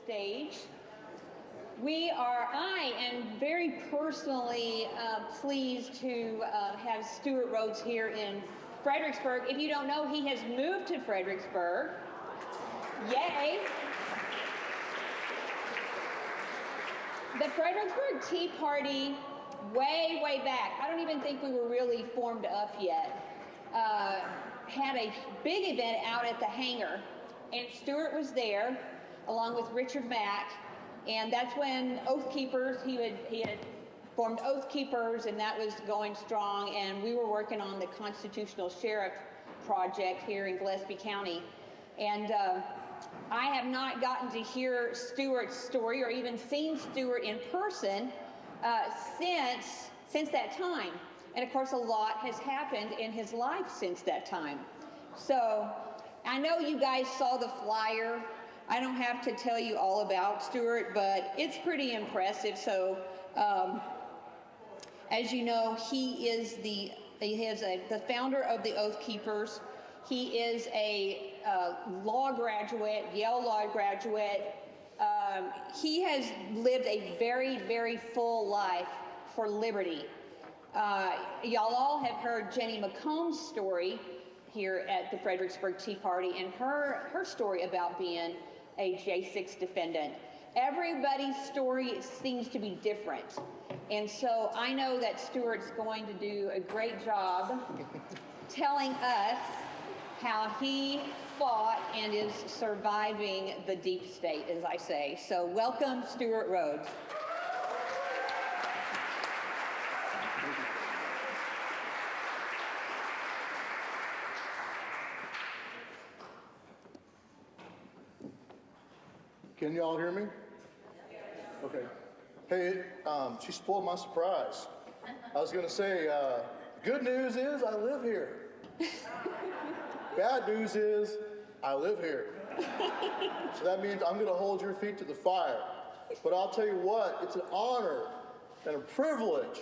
stage. I am very personally pleased to have Stewart Rhodes here in Fredericksburg. If you don't know, he has moved to Fredericksburg. Yay! The Fredericksburg Tea Party, way back, I don't even think we were really formed up yet, had a big event out at the hangar, and Stewart was there along with Richard Mack, and that's when Oath Keepers, he had formed Oath Keepers, and that was going strong, and we were working on the Constitutional Sheriff project here in Gillespie County. And I have not gotten to hear Stewart's story or even seen Stewart in person since that time. And of course, a lot has happened in his life since that time. So I know you guys saw the flyer. I don't have to tell you all about Stewart, but it's pretty impressive. So as you know, he is the founder of the Oath Keepers. He is a law graduate, Yale law graduate. He has lived a very full life for liberty. Y'all all have heard Jenny McComb's story here at the Fredericksburg Tea Party, and her story about being a J6 defendant. Everybody's story seems to be different. And so I know that Stewart's going to do a great job telling us how he fought and is surviving the deep state, as I say. So welcome, Stewart Rhodes. Can you all hear me? Okay. Hey, she spoiled my surprise. I was going to say, good news is I live here. Bad news is I live here. So that means I'm going to hold your feet to the fire. But I'll tell you what, it's an honor and a privilege,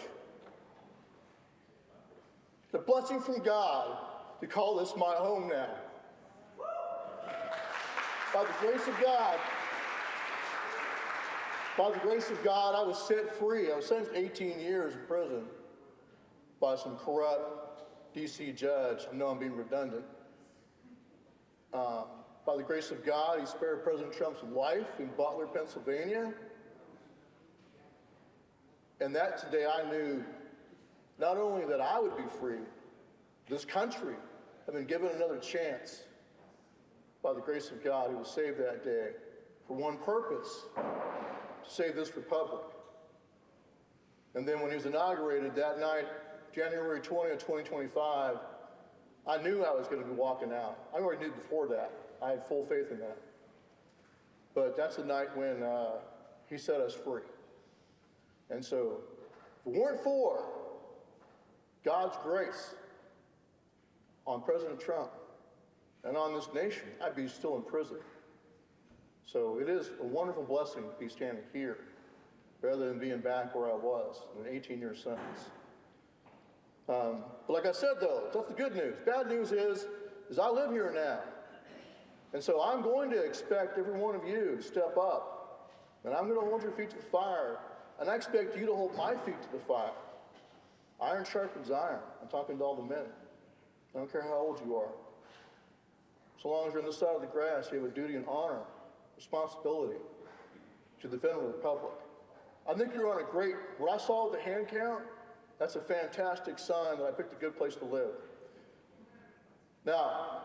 a blessing from God to call this my home now. By the grace of God, I was set free. I was sentenced to 18 years in prison by some corrupt D.C. judge. I know I'm being redundant. By the grace of God, he spared President Trump's life in Butler, Pennsylvania. And that today I knew not only that I would be free, this country had been given another chance. By the grace of God, he was saved that day for one purpose, to save this republic. And then when he was inaugurated that night, January 20th, 2025, I knew I was going to be walking out. I already knew before that. I had full faith in that. But that's the night when he set us free. And so, if it weren't for God's grace on President Trump and on this nation, I'd be still in prison. So it is a wonderful blessing to be standing here rather than being back where I was in an 18-year sentence. But like I said, though, that's the good news. Bad news is I live here now. And so I'm going to expect every one of you to step up. And I'm going to hold your feet to the fire. And I expect you to hold my feet to the fire. Iron sharpens iron. I'm talking to all the men. I don't care how old you are. So long as you're on this side of the grass, you have a duty and honor, responsibility to defend the republic. I think you're on a great, what I saw with the hand count, that's a fantastic sign that I picked a good place to live. Now,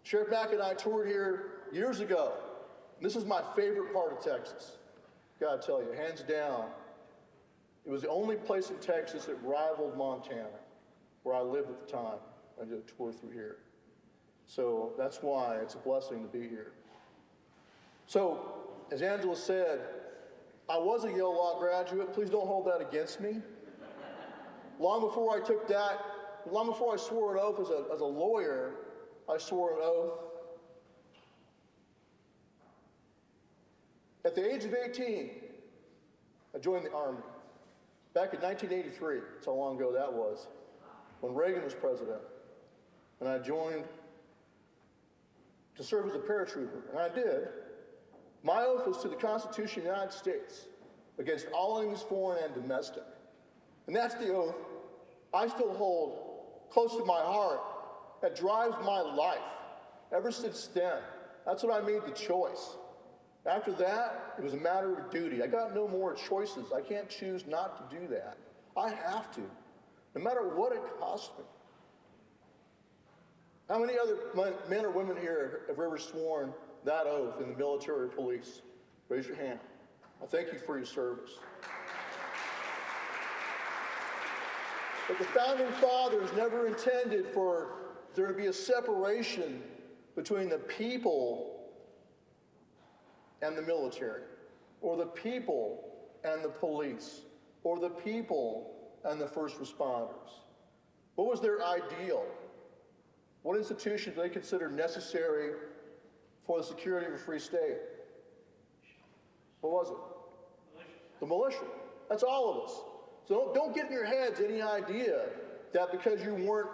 Sheriff Mack and I toured here years ago. This is my favorite part of Texas. Gotta tell you, hands down. It was the only place in Texas that rivaled Montana, where I lived at the time. I did a tour through here. So that's why it's a blessing to be here. So, as Angela said, I was a Yale Law graduate. Please don't hold that against me. Long before I swore an oath as a lawyer, I swore an oath. At the age of 18, I joined the Army. Back in 1983, that's how long ago that was, when Reagan was president. And I joined to serve as a paratrooper, and I did. My oath was to the Constitution of the United States against all enemies, foreign and domestic. And that's the oath I still hold close to my heart. That drives my life ever since then. That's when I made the choice. After that, it was a matter of duty. I got no more choices. I can't choose not to do that. I have to, no matter what it costs me. How many other men or women here have ever sworn that oath in the military or police? Raise your hand. I thank you for your service. But the Founding Fathers never intended for there to be a separation between the people and the military, or the people and the police, or the people and the first responders. What was their ideal? What institution do they consider necessary for the security of a free state? What was it? The militia. That's all of us. So don't get in your heads any idea that because you weren't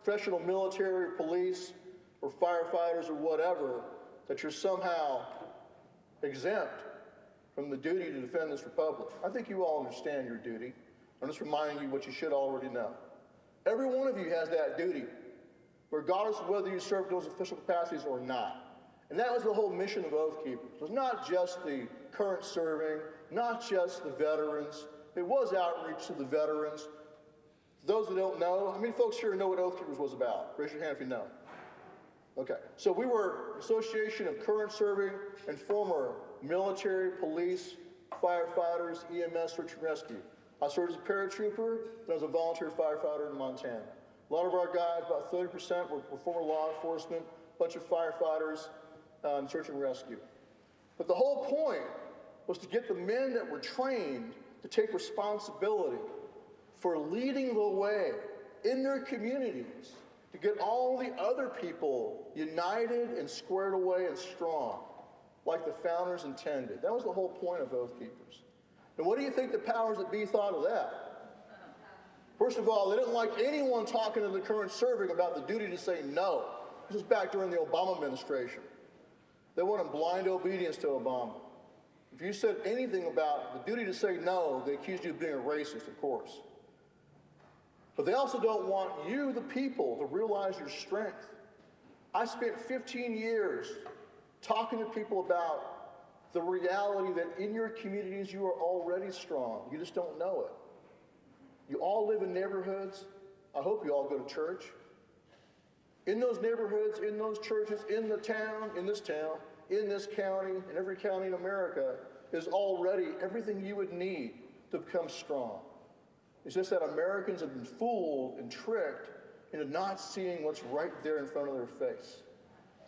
professional military or police or firefighters or whatever, that you're somehow exempt from the duty to defend this republic. I think you all understand your duty. I'm just reminding you what you should already know. Every one of you has that duty, regardless of whether you serve those official capacities or not. And that was the whole mission of Oath Keepers. It was not just the current serving, not just the veterans. It was outreach to the veterans. For those that don't know, how many folks here know what Oath Keepers was about? Raise your hand if you know. Okay, so we were an association of current serving and former military, police, firefighters, EMS, search and rescue. I served as a paratrooper, and I was a volunteer firefighter in Montana. A lot of our guys, about 30%, were former law enforcement, a bunch of firefighters, search and rescue. But the whole point was to get the men that were trained to take responsibility for leading the way in their communities, to get all the other people united and squared away and strong, like the founders intended. That was the whole point of Oath Keepers. And what do you think the powers that be thought of that? First of all, they didn't like anyone talking to the current serving about the duty to say no. This was back during the Obama administration. They wanted blind obedience to Obama. If you said anything about the duty to say no, they accused you of being a racist, of course. But they also don't want you, the people, to realize your strength. I spent 15 years talking to people about the reality that in your communities you are already strong. You just don't know it. You all live in neighborhoods. I hope you all go to church. In those neighborhoods, in those churches, in the town, in this county, in every county in America, is already everything you would need to become strong. It's just that Americans have been fooled and tricked into not seeing what's right there in front of their face.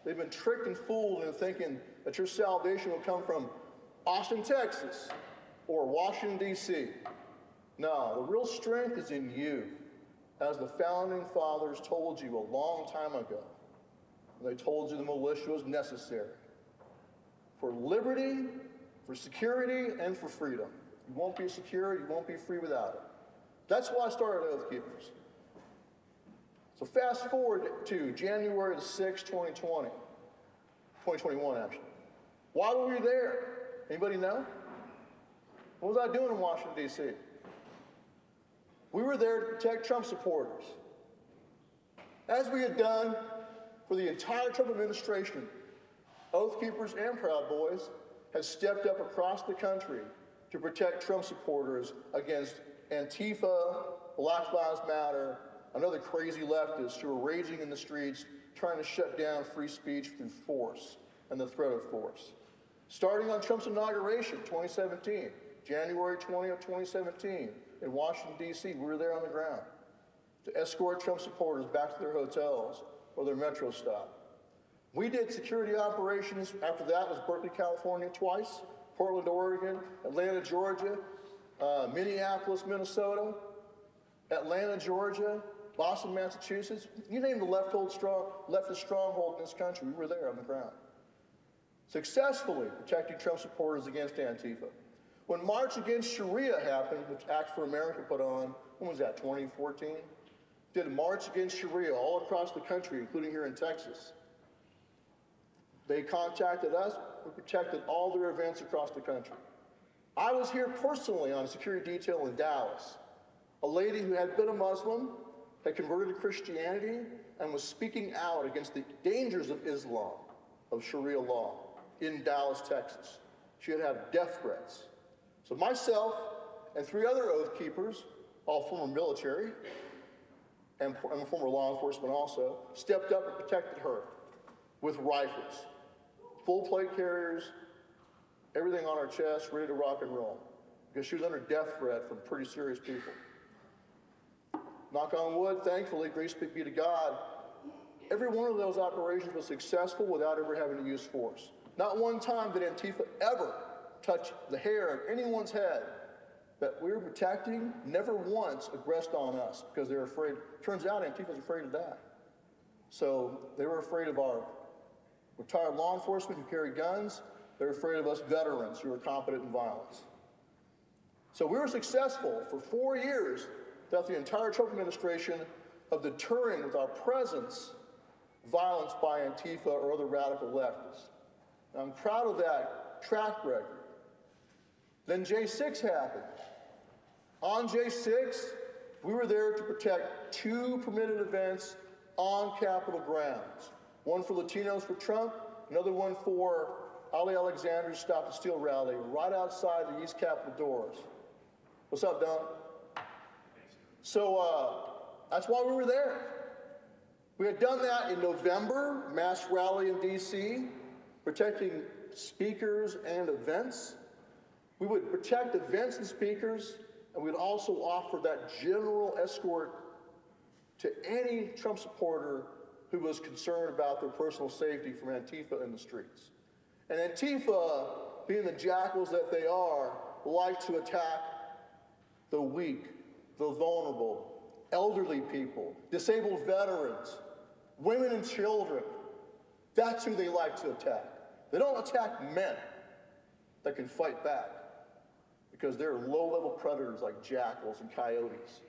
They've been tricked and fooled into thinking that your salvation will come from Austin, Texas, or Washington, D.C. No, the real strength is in you, as the Founding Fathers told you a long time ago. They told you the militia was necessary for liberty, for security, and for freedom. You won't be secure, you won't be free without it. That's why I started Oath Keepers. So fast forward to January the 6th, 2021 actually. Why were we there? Anybody know? What was I doing in Washington, D.C.? We were there to protect Trump supporters. As we had done for the entire Trump administration, Oath Keepers and Proud Boys have stepped up across the country to protect Trump supporters against Antifa, Black Lives Matter, and other crazy leftists who are raging in the streets trying to shut down free speech through force and the threat of force. Starting on Trump's inauguration, 2017, January 20th, 2017, in Washington, D.C., we were there on the ground to escort Trump supporters back to their hotels or their metro stop. We did security operations. After that was Berkeley, California twice, Portland, Oregon, Atlanta, Georgia, Minneapolis, Minnesota, Atlanta, Georgia, Boston, Massachusetts. You name the leftist stronghold in this country, we were there on the ground, successfully protecting Trump supporters against Antifa. When March Against Sharia happened, which Act for America put on, when was that, 2014? Did a March Against Sharia all across the country, including here in Texas. They contacted us. We protected all their events across the country. I was here personally on a security detail in Dallas. A lady who had been a Muslim, had converted to Christianity, and was speaking out against the dangers of Islam, of Sharia law, in Dallas, Texas. She had had death threats. So myself and 3 other Oath Keepers, all former military and former law enforcement also, stepped up and protected her with rifles, full plate carriers, everything on our chest, ready to rock and roll, because she was under death threat from pretty serious people. Knock on wood, thankfully, grace be to God, every one of those operations was successful without ever having to use force. Not one time did Antifa ever touch the hair of anyone's head that we were protecting, never once aggressed on us because they were afraid. Turns out Antifa's afraid to die. So they were afraid of our retired law enforcement who carry guns. They were afraid of us veterans who were competent in violence. So we were successful for 4 years throughout the entire Trump administration of deterring with our presence violence by Antifa or other radical leftists. And I'm proud of that track record. Then J6 happened. On J6, we were there to protect 2 permitted events on Capitol grounds. One for Latinos for Trump, another one for Ali Alexander's Stop the Steal rally right outside the East Capitol doors. What's up, Don? So that's why we were there. We had done that in November, mass rally in D.C., protecting speakers and events. We would protect events and speakers, and we'd also offer that general escort to any Trump supporter who was concerned about their personal safety from Antifa in the streets. And Antifa, being the jackals that they are, like to attack the weak, the vulnerable, elderly people, disabled veterans, women and children. That's who they like to attack. They don't attack men that can fight back because they're low-level predators like jackals and coyotes.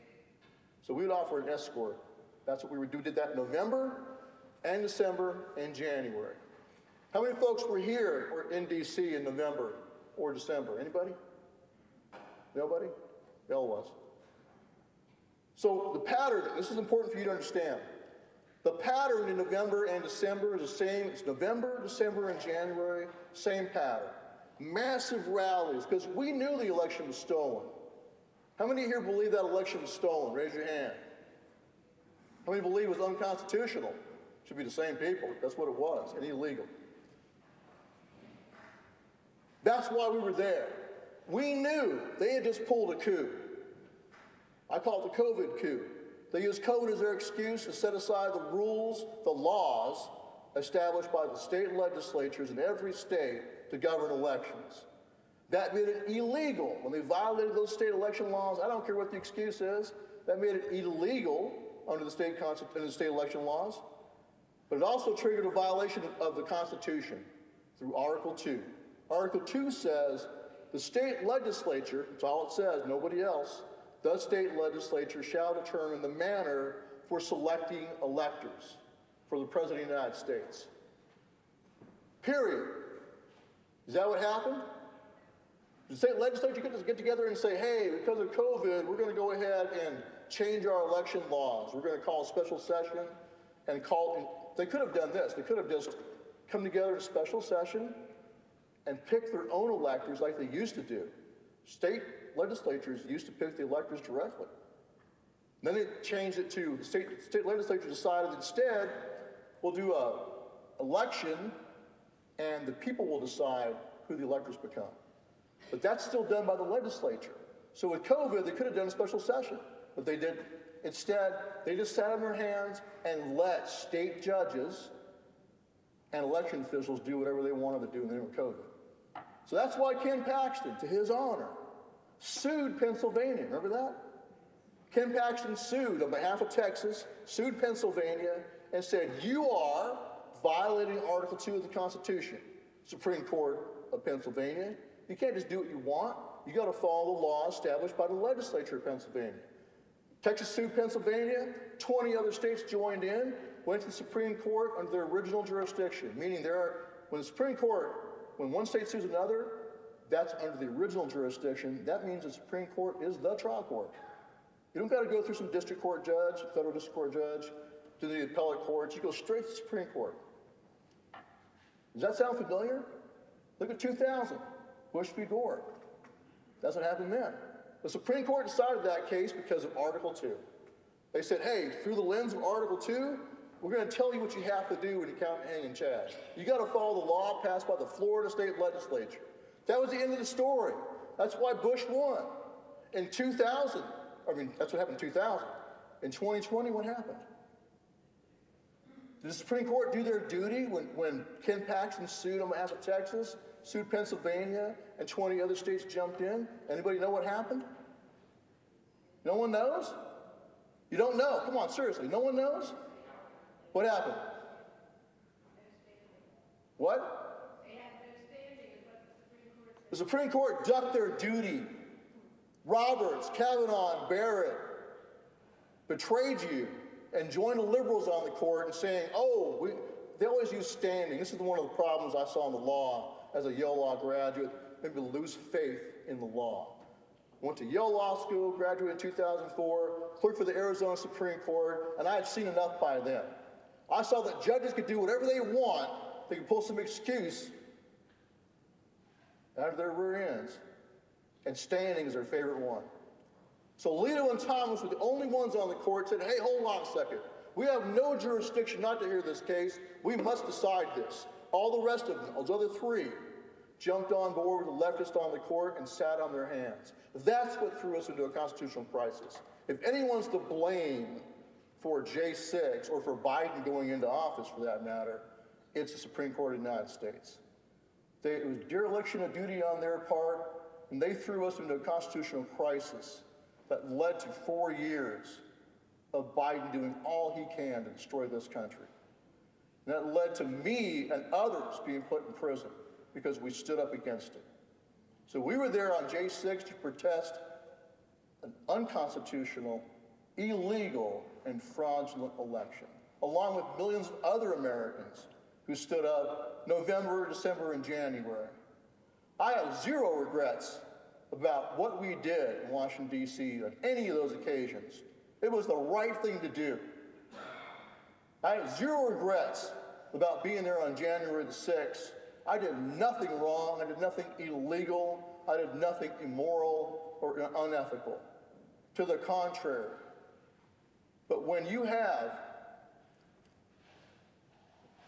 So we would offer an escort. That's what we would do. We did that in November and December and January. How many folks were here or in D.C. in November or December? Anybody? Nobody? Bill was. So the pattern, this is important for you to understand. The pattern in November and December is the same. It's November, December, and January, same pattern. Massive rallies, because we knew the election was stolen. How many here believe that election was stolen? Raise your hand. How many believe it was unconstitutional? Should be the same people. That's what it was, and illegal. That's why we were there. We knew they had just pulled a coup. I call it the COVID coup. They used COVID as their excuse to set aside the rules, the laws established by the state legislatures in every state to govern elections. That made it illegal. When they violated those state election laws, I don't care what the excuse is, that made it illegal under the state election laws. But it also triggered a violation of the Constitution through Article 2. Article 2 says the state legislature, that's all it says, nobody else, the state legislature shall determine the manner for selecting electors for the President of the United States. Period. Is that what happened? The state legislature could just get together and say, hey, because of COVID, we're going to go ahead and change our election laws. We're going to call a special session and they could have done this. They could have just come together in a special session and pick their own electors like they used to do. State legislatures used to pick the electors directly. Then they changed it to the state legislature decided instead we'll do an election and the people will decide who the electors become. But that's still done by the legislature. So with COVID, they could have done a special session, but they didn't. Instead, they just sat on their hands and let state judges and election officials do whatever they wanted to do in the name of COVID. So that's why Ken Paxton, to his honor, sued Pennsylvania. Remember that? Ken Paxton sued on behalf of Texas, sued Pennsylvania, and said, you are violating Article 2 of the Constitution, Supreme Court of Pennsylvania. You can't just do what you want. You got to follow the law established by the legislature of Pennsylvania. Texas sued Pennsylvania. 20 other states joined in, went to the Supreme Court under their original jurisdiction, meaning their When the Supreme Court, when one state sues another, that's under the original jurisdiction. That means the Supreme Court is the trial court. You don't got to go through some district court judge, federal district court judge, to the appellate courts. You go straight to the Supreme Court. Does that sound familiar? Look at 2000, Bush v. Gore. That's what happened then. The Supreme Court decided that case because of Article 2. They said, hey, through the lens of Article 2, we're going to tell you what you have to do when you count, hang, and charge. You got to follow the law passed by the Florida State Legislature. That was the end of the story. That's why Bush won. In 2000, that's what happened in 2000. In 2020, what happened? Did the Supreme Court do their duty when Ken Paxton sued on behalf of Texas, sued Pennsylvania, and 20 other states jumped in? Anybody know what happened? No one knows? You don't know? Come on, seriously, no one knows? What happened? What? The Supreme Court ducked their duty. Roberts, Kavanaugh, and Barrett betrayed you and joined the liberals on the court and saying, they always use standing. This is one of the problems I saw in the law as a Yale Law graduate, made me lose faith in the law. Went to Yale Law School, graduated in 2004, clerked for the Arizona Supreme Court, and I had seen enough by then. I saw that judges could do whatever they want. They could pull some excuse out of their rear ends. And standing is their favorite one. So Alito and Thomas were the only ones on the court that said, hey, hold on a second. We have no jurisdiction not to hear this case. We must decide this. All the rest of them, those other three, jumped on board with the leftists on the court and sat on their hands. That's what threw us into a constitutional crisis. If anyone's to blame for J6 or for Biden going into office for that matter, it's the Supreme Court of the United States. It was dereliction of duty on their part, and they threw us into a constitutional crisis that led to 4 years of Biden doing all he can to destroy this country. And that led to me and others being put in prison because we stood up against it. So we were there on J6 to protest an unconstitutional, illegal, and fraudulent election, along with millions of other Americans who stood up November, December, and January. I have zero regrets about what we did in Washington, D.C. on any of those occasions. It was the right thing to do. I have zero regrets about being there on January the 6th. I did nothing wrong. I did nothing illegal. I did nothing immoral or unethical. To the contrary. But when you have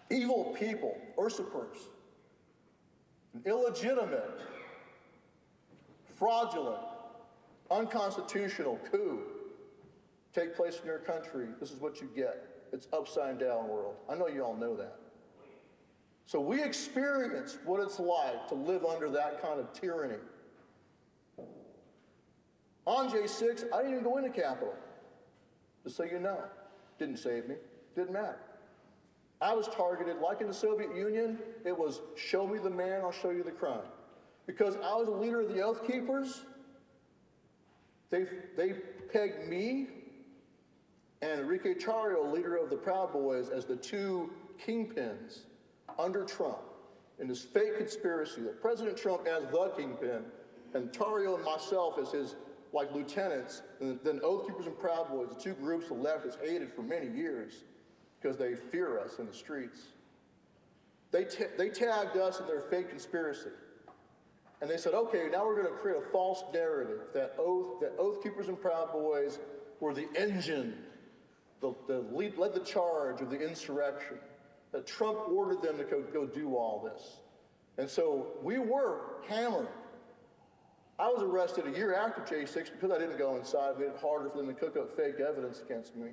evil people, usurpers, an illegitimate, fraudulent, unconstitutional coup take place in your country, this is what you get. It's upside down world. I know you all know that. So we experience what it's like to live under that kind of tyranny. On J6, I didn't even go into Capitol. Just so you know. Didn't save me. Didn't matter. I was targeted, like in the Soviet Union, it was show me the man, I'll show you the crime. Because I was a leader of the Oath Keepers, they pegged me and Enrique Tarrio, leader of the Proud Boys, as the two kingpins under Trump in this fake conspiracy that President Trump as the kingpin and Tarrio and myself as his lieutenants, and then Oath Keepers and Proud Boys, the two groups the left has hated for many years because they fear us in the streets. They tagged us in their fake conspiracy. And they said, okay, now we're going to create a false narrative that Oath Keepers and Proud Boys were the engine, led the charge of the insurrection, that Trump ordered them to go do all this. And so we were hammered. I was arrested a year after J6 because I didn't go inside. It made it harder for them to cook up fake evidence against me.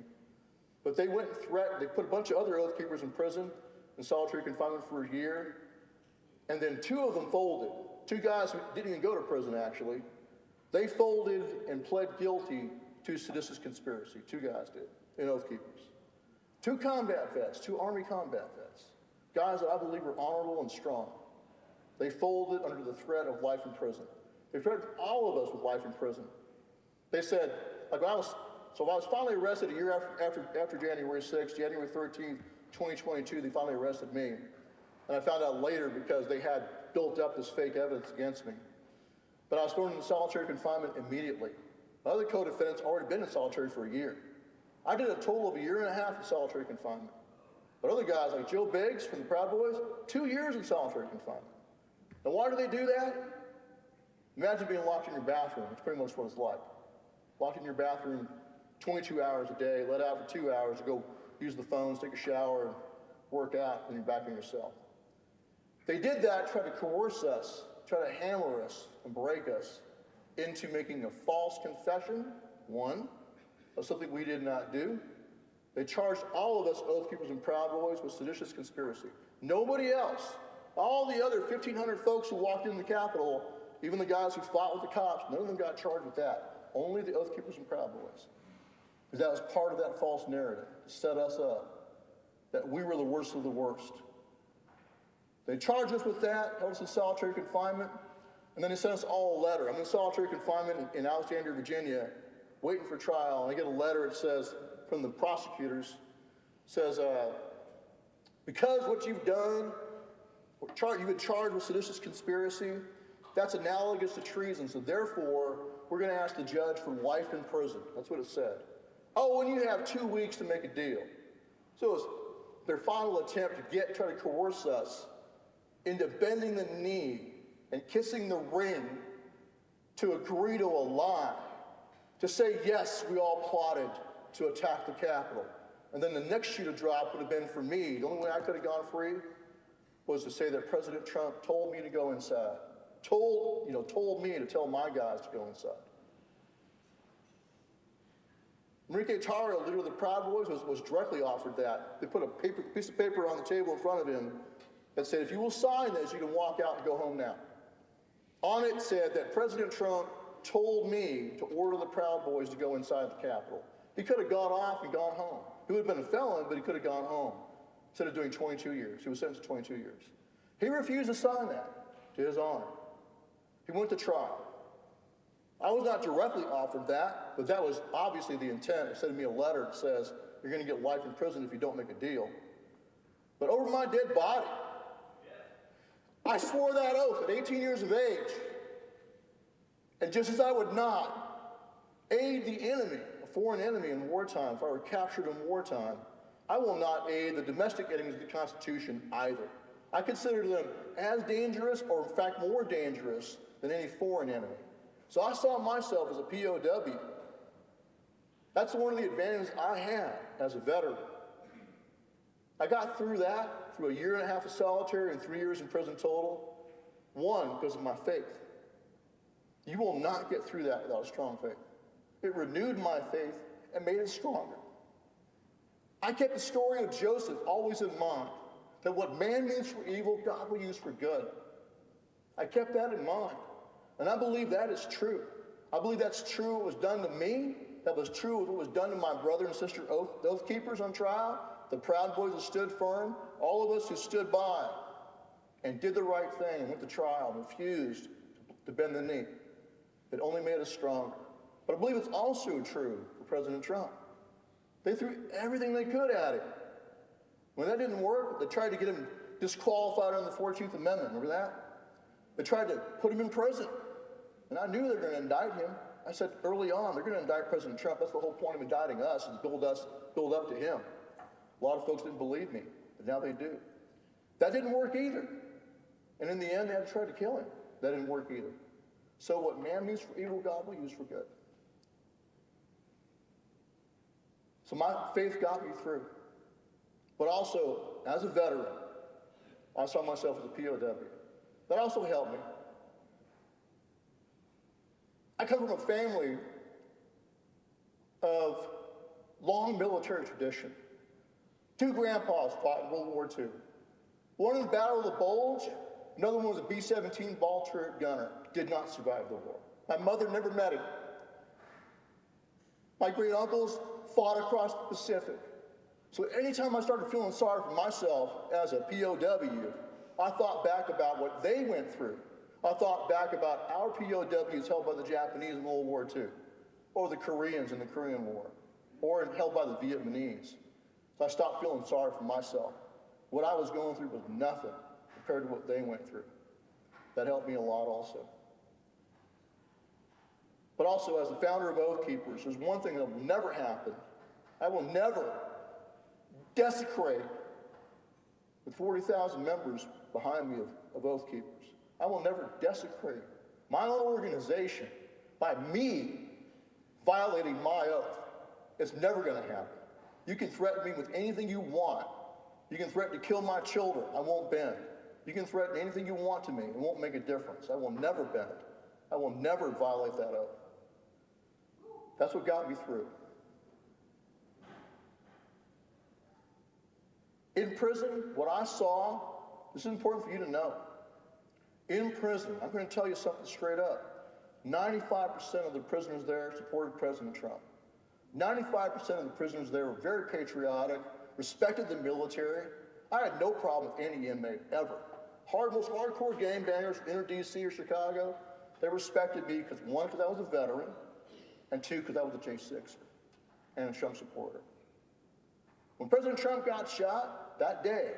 But they went and threatened, they put a bunch of other Oath Keepers in prison in solitary confinement for a year. And then two of them folded. Two guys who didn't even go to prison, actually. They folded and pled guilty to seditious conspiracy. Two guys did, in Oath Keepers. Two combat vets, two Army combat vets. Guys that I believe were honorable and strong. They folded under the threat of life in prison. They threatened all of us with life in prison. They said, I was finally arrested a year after January 6th, January 13th, 2022, they finally arrested me. and I found out later because they had built up this fake evidence against me. But I was thrown into solitary confinement immediately. My other co-defendants already been in solitary for a year. I did a total of 1.5 years in solitary confinement. But other guys like Joe Biggs from the Proud Boys, 2 years in solitary confinement. And why do they do that? Imagine being locked in your bathroom. It's pretty much what it's like. Locked in your bathroom 22 hours a day, let out for 2 hours to go use the phones, take a shower, and work out, and you're back in your cell. They did that, try to coerce us, try to hammer us and break us into making a false confession, one, of something we did not do. They charged all of us Oath Keepers and Proud Boys with seditious conspiracy. Nobody else. All the other 1,500 folks who walked in the Capitol, even the guys who fought with the cops, none of them got charged with that. Only the Oath Keepers and Proud Boys. Because that was part of that false narrative to set us up, that we were the worst of the worst. They charged us with that, held us in solitary confinement, and then they sent us all a letter. I'm in solitary confinement in Alexandria, Virginia, waiting for trial, and I get a letter that says, from the prosecutors, says, because what you've done, you've been charged with seditious conspiracy, that's analogous to treason, so therefore, we're going to ask the judge for life in prison. That's what it said. Oh, and you have 2 weeks to make a deal. So it was their final attempt to try to coerce us into bending the knee and kissing the ring to agree to a lie, to say, yes, we all plotted to attack the Capitol. And then the next shoe to drop would have been for me. The only way I could have gone free was to say that President Trump told me to go inside. Told me to tell my guys to go inside. Enrique Tarrio, leader of the Proud Boys, was directly offered that. They put a piece of paper on the table in front of him that said, if you will sign this, you can walk out and go home now. On it said that President Trump told me to order the Proud Boys to go inside the Capitol. He could have got off and gone home. He would have been a felon, but he could have gone home instead of doing 22 years. He was sentenced to 22 years. He refused to sign that, to his honor. He went to trial. I was not directly offered that, but that was obviously the intent. It sent me a letter that says, you're going to get life in prison if you don't make a deal. But over my dead body, I swore that oath at 18 years of age. And just as I would not aid the enemy, a foreign enemy in wartime, if I were captured in wartime, I will not aid the domestic enemies of the Constitution either. I consider them as dangerous, or in fact more dangerous, than any foreign enemy. So I saw myself as a POW. That's one of the advantages I had as a veteran. I got through that, through 1.5 years of solitary and 3 years in prison total, one, because of my faith. You will not get through that without a strong faith. It renewed my faith and made it stronger. I kept the story of Joseph always in mind, that what man means for evil, God will use for good. I kept that in mind. And I believe that is true. I believe that's true what was done to me. That was true what was done to my brother and sister oath keepers on trial, the Proud Boys who stood firm, all of us who stood by and did the right thing and went to trial and refused to bend the knee. It only made us stronger. But I believe it's also true for President Trump. They threw everything they could at him. When that didn't work, they tried to get him disqualified under the 14th Amendment. Remember that? They tried to put him in prison. And I knew they were going to indict him. I said early on, they're going to indict President Trump. That's the whole point of indicting us, is build up to him. A lot of folks didn't believe me, but now they do. That didn't work either. And in the end, they had to try to kill him. That didn't work either. So what man means for evil, God will use for good. So my faith got me through. But also, as a veteran, I saw myself as a POW. That also helped me. I come from a family of long military tradition. 2 grandpas fought in World War II. One in the Battle of the Bulge, another one was a B-17 ball turret gunner. Did not survive the war. My mother never met him. My great uncles fought across the Pacific. So anytime I started feeling sorry for myself as a POW, I thought back about what they went through. I thought back about our POWs held by the Japanese in World War II, or the Koreans in the Korean War, or held by the Vietnamese. So I stopped feeling sorry for myself. What I was going through was nothing compared to what they went through. That helped me a lot also. But also, as the founder of Oath Keepers, there's one thing that will never happen. I will never desecrate, with 40,000 members behind me of Oath Keepers, I will never desecrate my own organization by me violating my oath. It's never going to happen. You can threaten me with anything you want. You can threaten to kill my children. I won't bend. You can threaten anything you want to me. It won't make a difference. I will never bend. I will never violate that oath. That's what got me through. In prison, what I saw, this is important for you to know. In prison, I'm going to tell you something straight up. 95% of the prisoners there supported President Trump. 95% of the prisoners there were very patriotic, respected the military. I had no problem with any inmate, ever. Most hardcore gangbangers, inner D.C. or Chicago, they respected me because, one, because I was a veteran, and two, because I was a J6er and a Trump supporter. When President Trump got shot that day,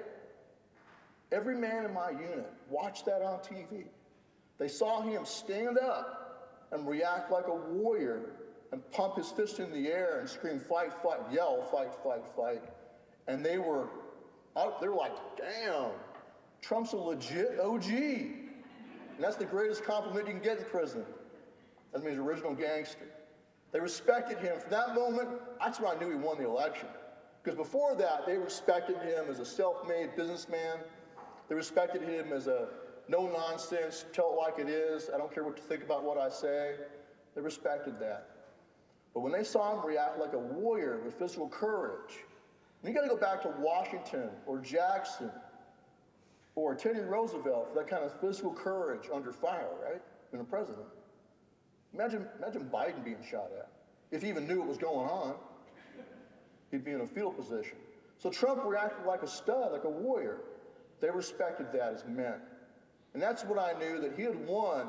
every man in my unit watched that on TV. They saw him stand up and react like a warrior and pump his fist in the air and scream, fight, fight, yell, fight, fight, fight. And they were like, damn, Trump's a legit OG. And that's the greatest compliment you can get in prison. That means original gangster. They respected him. From that moment, that's when I knew he won the election. Because before that, they respected him as a self-made businessman. They respected him as a no-nonsense, tell it like it is, I don't care what you think about what I say. They respected that. But when they saw him react like a warrior with physical courage, and you got to go back to Washington or Jackson or Teddy Roosevelt for that kind of physical courage under fire, right? Being a president. Imagine Biden being shot at. If he even knew what was going on, he'd be in a fetal position. So Trump reacted like a stud, like a warrior. They respected that as men. And that's when I knew that he had won,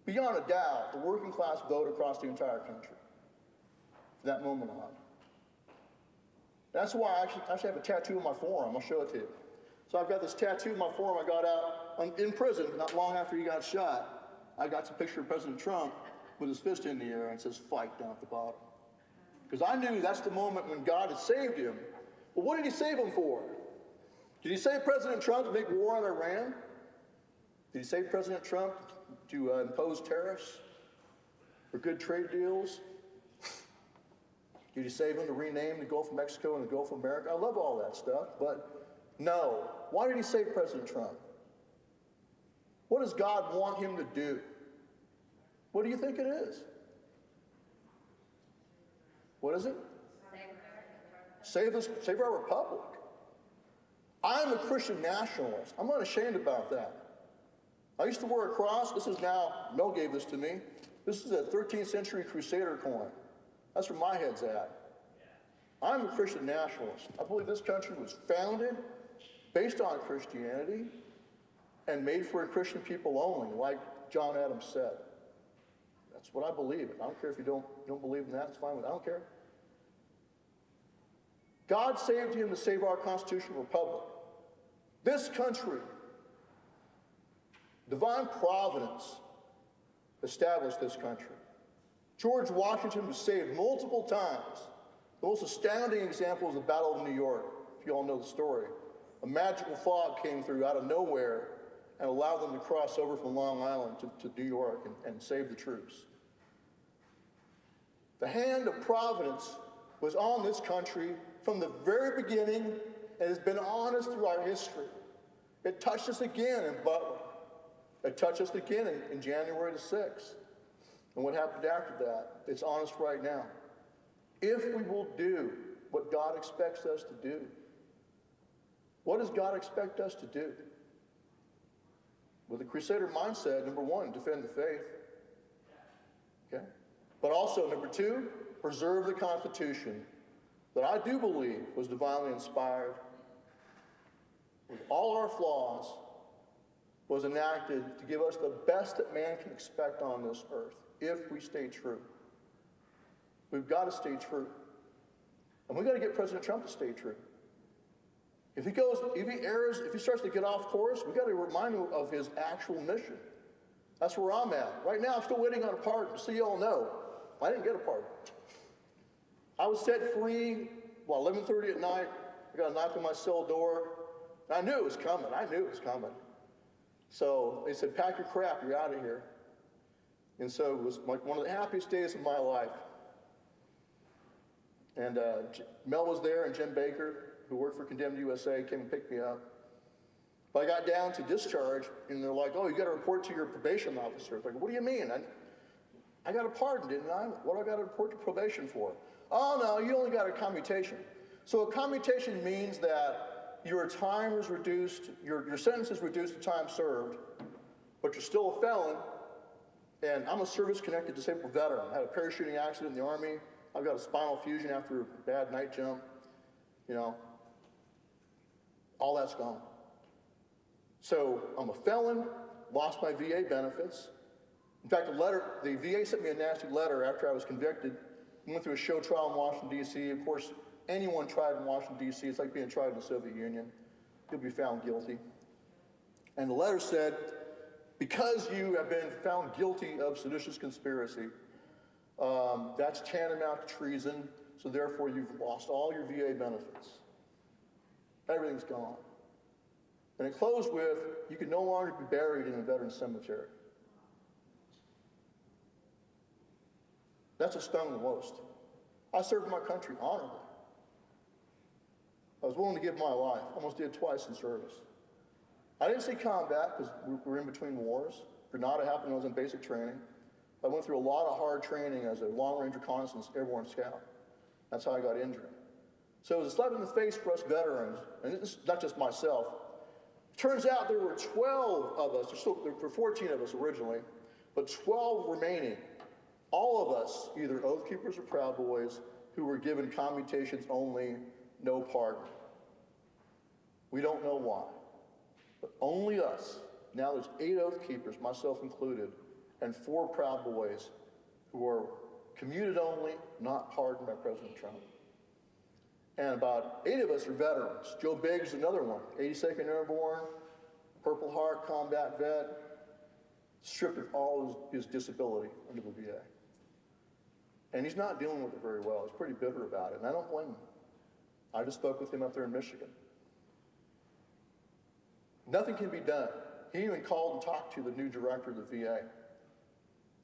beyond a doubt, the working class vote across the entire country. From that moment on. That's why I actually have a tattoo on my forearm. I'll show it to you. So I've got this tattoo on my forearm I got out in prison not long after he got shot. I got some picture of President Trump with his fist in the air and it says fight down at the bottom. Because I knew that's the moment when God had saved him. Well, what did he save him for? Did he save President Trump to make war on Iran? Did he save President Trump to impose tariffs for good trade deals? Did he save him to rename the Gulf of Mexico and the Gulf of America? I love all that stuff, but no. Why did he save President Trump? What does God want him to do? What do you think it is? What is it? Save our republic. I'm a Christian nationalist. I'm not ashamed about that. I used to wear a cross. This is now, Mel gave this to me. This is a 13th century Crusader coin. That's where my head's at. I'm a Christian nationalist. I believe this country was founded based on Christianity and made for a Christian people only, like John Adams said. That's what I believe. I don't care if you don't believe in that. It's fine with me. I don't care. God saved him to save our constitutional republic. This country, divine providence, established this country. George Washington was saved multiple times. The most astounding example is the Battle of New York, if you all know the story. A magical fog came through out of nowhere and allowed them to cross over from Long Island to New York and save the troops. The hand of providence was on this country from the very beginning and has been on us through our history. It touched us again in Butler. It touched us again in January the 6th. And what happened after that? It's on us right now. If we will do what God expects us to do. What does God expect us to do? With a Crusader mindset, number one, defend the faith. Okay? But also, number two, preserve the Constitution that I do believe was divinely inspired, with all our flaws, was enacted to give us the best that man can expect on this earth, if we stay true. We've got to stay true. And we've got to get President Trump to stay true. If he errs, if he starts to get off course, we got to remind him of his actual mission. That's where I'm at. Right now, I'm still waiting on a pardon. Just so you all know, I didn't get a pardon. I was set free, 11:30 at night. I got a knock on my cell door. And I knew it was coming. So they said, pack your crap, you're out of here. And so it was like one of the happiest days of my life. And Mel was there, and Jim Baker, who worked for Condemned USA, came and picked me up. But I got down to discharge, and they're like, oh, you got to report to your probation officer. I was like, what do you mean? I got a pardon, didn't I? What do I got to report to probation for? Oh, no, you only got a commutation. So a commutation means that your time is reduced, your sentence is reduced to time served, but you're still a felon. And I'm a service-connected disabled veteran. I had a parachuting accident in the Army. I've got a spinal fusion after a bad night jump. You know, all that's gone. So I'm a felon, lost my VA benefits. In fact, the VA sent me a nasty letter after I was convicted. I went through a show trial in Washington, D.C. Of course, anyone tried in Washington, D.C., it's like being tried in the Soviet Union. You'll be found guilty. And the letter said, because you have been found guilty of seditious conspiracy, that's tantamount to treason, so therefore you've lost all your VA benefits. Everything's gone. And it closed with, you can no longer be buried in a veteran's cemetery. That's a stung the most. I served my country honorably. I was willing to give my life. Almost did twice in service. I didn't see combat because we were in between wars. Grenada happened when I was in basic training. I went through a lot of hard training as a long-range reconnaissance airborne scout. That's how I got injured. So it was a slap in the face for us veterans, and this is not just myself. Turns out there were 12 of us, there were 14 of us originally, but 12 remaining. All of us, either Oath Keepers or Proud Boys, who were given commutations only, no pardon. We don't know why, but only us. Now there's 8 Oath Keepers, myself included, and 4 Proud Boys who are commuted only, not pardoned by President Trump. And about 8 of us are veterans. Joe Biggs is another one, 82nd Airborne, Purple Heart, combat vet, stripped of all his disability under the VA. And he's not dealing with it very well. He's pretty bitter about it, and I don't blame him. I just spoke with him up there in Michigan. Nothing can be done. He even called and talked to the new director of the VA.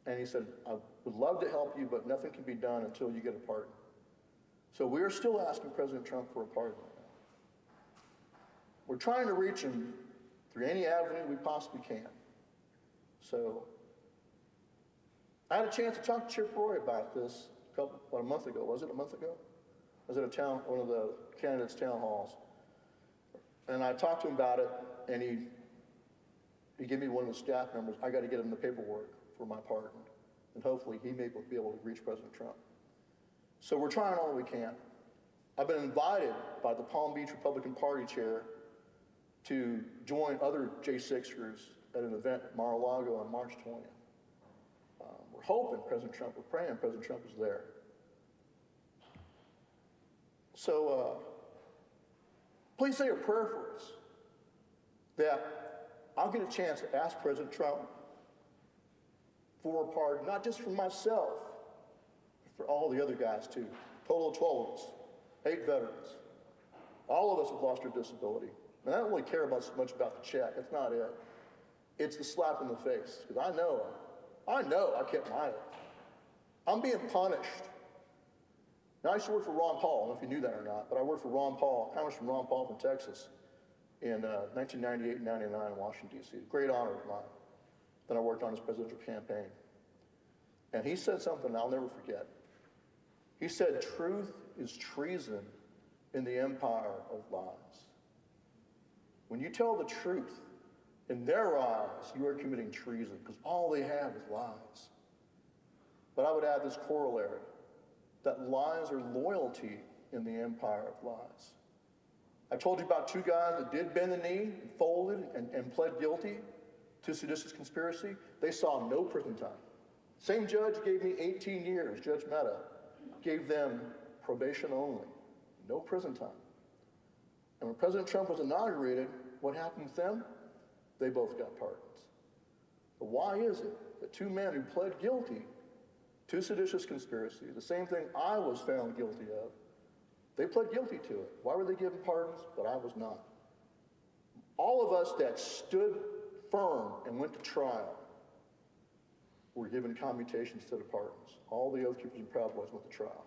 And he said, I would love to help you, but nothing can be done until you get a pardon. So we are still asking President Trump for a pardon right now. We're trying to reach him through any avenue we possibly can. So I had a chance to talk to Chip Roy about this about a month ago. Was it a month ago? I was at one of the candidates' town halls. And I talked to him about it, and he gave me one of his staff members. I got to get him the paperwork for my pardon. And hopefully he may be able to reach President Trump. So we're trying all we can. I've been invited by the Palm Beach Republican Party chair to join other J6ers at an event at Mar-a-Lago on March 20th. We're hoping President Trump, we're praying President Trump is there. So please say a prayer for us that I'll get a chance to ask President Trump for a pardon, not just for myself, but for all the other guys too. Total of 12 of us, 8 veterans. All of us have lost our disability. And I don't really care much about the check. That's not it. It's the slap in the face. Because I know I kept my oath. I'm being punished. Now, I used to work for Ron Paul. I don't know if you knew that or not, but I worked for Ron Paul, Congressman Ron Paul from Texas in 1998 and 99 in Washington, D.C. Great honor of mine. Then I worked on his presidential campaign. And he said something I'll never forget. He said, truth is treason in the empire of lies. When you tell the truth, in their eyes, you are committing treason because all they have is lies. But I would add this corollary, that lies are loyalty in the empire of lies. I told you about 2 guys that did bend the knee, and folded, and pled guilty to seditious conspiracy. They saw no prison time. Same judge gave me 18 years, Judge Mehta, gave them probation only, no prison time. And when President Trump was inaugurated, what happened with them? They both got pardons. But why is it that two men who pled guilty to seditious conspiracy, the same thing I was found guilty of, they pled guilty to it? Why were they given pardons, but I was not? All of us that stood firm and went to trial were given commutations instead of pardons. All the Oath Keepers and Proud Boys went to trial.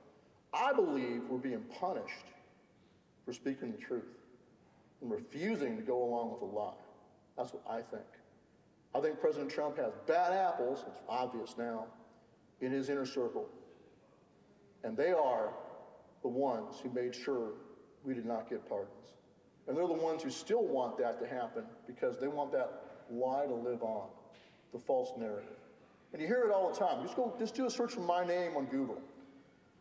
I believe we're being punished for speaking the truth and refusing to go along with a lie. That's what I think. I think President Trump has bad apples, it's obvious now, in his inner circle. And they are the ones who made sure we did not get pardons. And they're the ones who still want that to happen because they want that lie to live on, the false narrative. And you hear it all the time. Just do a search for my name on Google.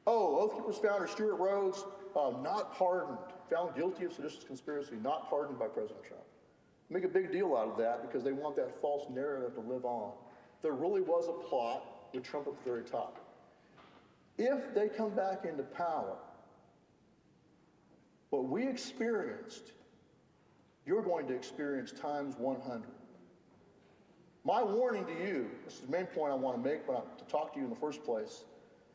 Oh, Oath Keepers founder Stewart Rhodes, not pardoned, found guilty of seditious conspiracy, not pardoned by President Trump. Make a big deal out of that because they want that false narrative to live on. There really was a plot with Trump at the very top. If they come back into power, what we experienced, you're going to experience times 100. My warning to you, this is the main point I want to make, but to talk to you in the first place,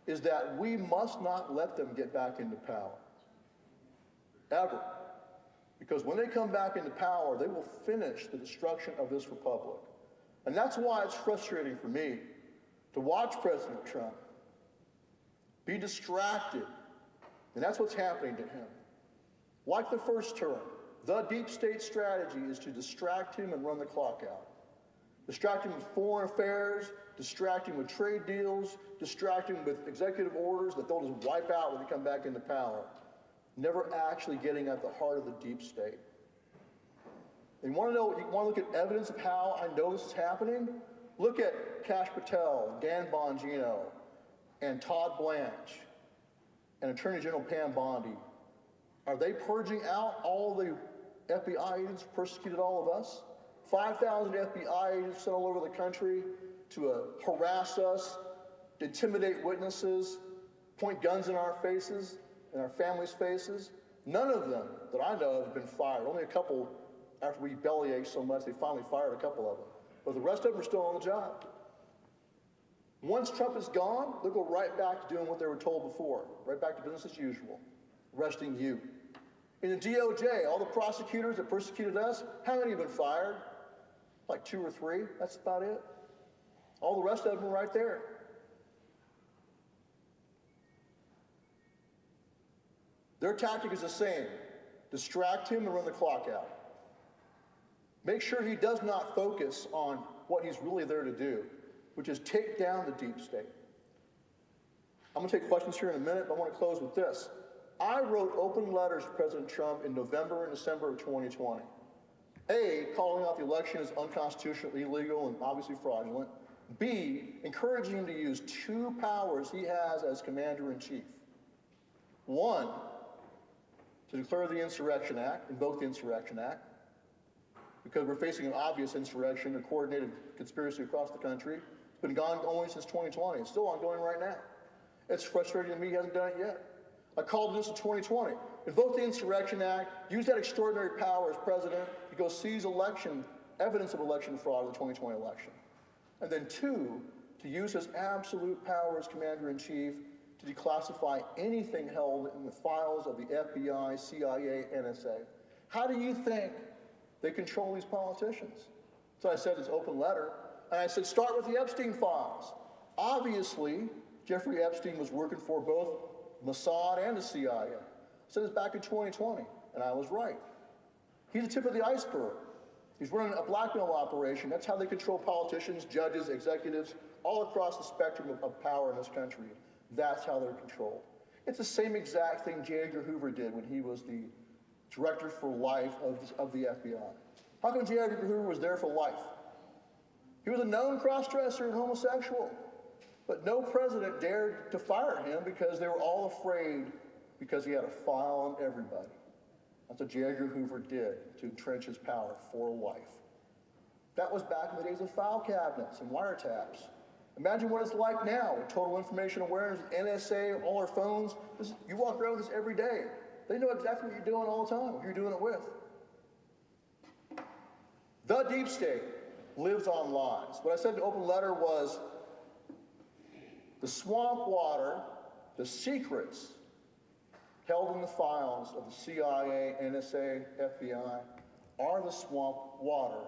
is that we must not let them get back into power. Ever. Because when they come back into power, they will finish the destruction of this republic. And that's why it's frustrating for me to watch President Trump be distracted. And that's what's happening to him. Like the first term, the deep state strategy is to distract him and run the clock out. Distract him with foreign affairs, distract him with trade deals, distract him with executive orders that they'll just wipe out when they come back into power. Never actually getting at the heart of the deep state. And you want to look at evidence of how I know this is happening? Look at Kash Patel, Dan Bongino, and Todd Blanche, and Attorney General Pam Bondi. Are they purging out all the FBI agents who persecuted all of us? 5,000 FBI agents sent all over the country to harass us, intimidate witnesses, point guns in our faces, in our families' faces. None of them that I know of have been fired. Only a couple, after we bellyached so much, they finally fired a couple of them. But the rest of them are still on the job. Once Trump is gone, they'll go right back to doing what they were told before, right back to business as usual, arresting you. In the DOJ, all the prosecutors that persecuted us, how many have been fired? Like 2 or 3, that's about it. All the rest of them are right there. Their tactic is the same. Distract him and run the clock out. Make sure he does not focus on what he's really there to do, which is take down the deep state. I'm going to take questions here in a minute, but I want to close with this. I wrote open letters to President Trump in November and December of 2020. A, calling out the election as unconstitutional, illegal, and obviously fraudulent. B, encouraging him to use 2 powers he has as commander-in-chief. 1, to declare the Insurrection Act, invoke the Insurrection Act, because we're facing an obvious insurrection, a coordinated conspiracy across the country. It's been ongoing since 2020. It's still ongoing right now. It's frustrating to me he hasn't done it yet. I called this in 2020. Invoke the Insurrection Act, use that extraordinary power as president to go seize evidence of election fraud in the 2020 election. And then 2, to use his absolute power as commander-in-chief to declassify anything held in the files of the FBI, CIA, NSA. How do you think they control these politicians? So I said this open letter, and I said, start with the Epstein files. Obviously, Jeffrey Epstein was working for both Mossad and the CIA. I said this back in 2020, and I was right. He's the tip of the iceberg. He's running a blackmail operation. That's how they control politicians, judges, executives, all across the spectrum of power in this country. That's how they're controlled. It's the same exact thing J. Edgar Hoover did when he was the director for life of the FBI. How come J. Edgar Hoover was there for life? He was a known cross-dresser and homosexual, but no president dared to fire him because they were all afraid because he had a file on everybody. That's what J. Edgar Hoover did to entrench his power for life. That was back in the days of file cabinets and wiretaps. Imagine what it's like now with total information awareness, NSA, all our phones. You walk around with this every day. They know exactly what you're doing all the time, who you're doing it with. The deep state lives on lies. What I said in the open letter was the swamp water, the secrets held in the files of the CIA, NSA, FBI, are the swamp water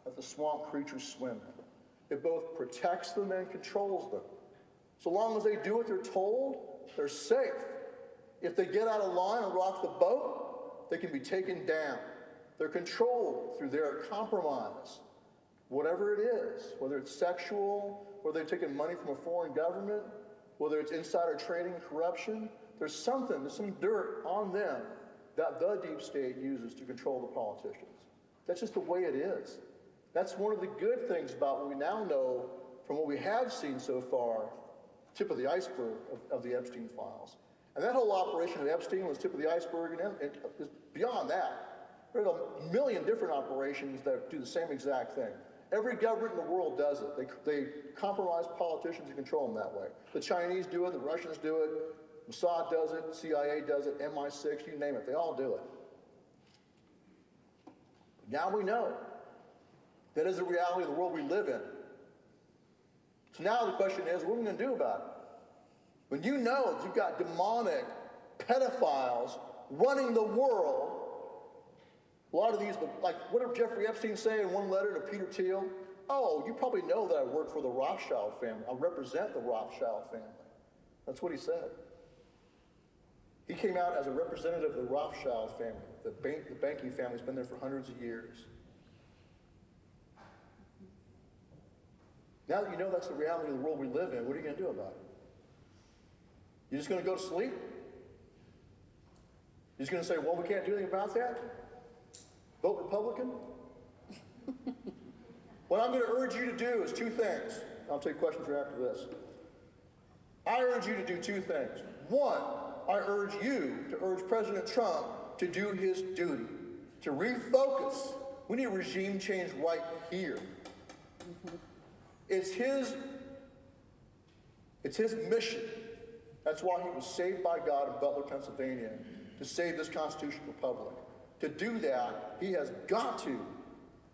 that the swamp creatures swim in. It both protects them and controls them. So long as they do what they're told, they're safe. If they get out of line and rock the boat, they can be taken down. They're controlled through their compromise. Whatever it is, whether it's sexual, whether they're taking money from a foreign government, whether it's insider trading and corruption, there's some dirt on them that the deep state uses to control the politicians. That's just the way it is. That's one of the good things about what we now know from what we have seen so far, tip of the iceberg of the Epstein files. And that whole operation of Epstein was tip of the iceberg, and beyond that, there's a million different operations that do the same exact thing. Every government in the world does it. They compromise politicians and control them that way. The Chinese do it, the Russians do it, Mossad does it, CIA does it, MI6, you name it, they all do it. Now we know that is the reality of the world we live in. So now the question is, what are we going to do about it? When you know that you've got demonic pedophiles running the world, a lot of these, like what did Jeffrey Epstein say in one letter to Peter Thiel? Oh, you probably know that I work for the Rothschild family. I represent the Rothschild family. That's what he said. He came out as a representative of the Rothschild family. The banking family's been there for hundreds of years. Now that you know that's the reality of the world we live in, what are you going to do about it? You're just going to go to sleep? You're just going to say, well, we can't do anything about that? Vote Republican? What I'm going to urge you to do is two things. I'll take questions right after this. I urge you to do two things. One, I urge you to urge President Trump to do his duty, to refocus. We need a regime change right here. It's his mission. That's why he was saved by God in Butler, Pennsylvania, to save this constitutional republic. To do that, he has got to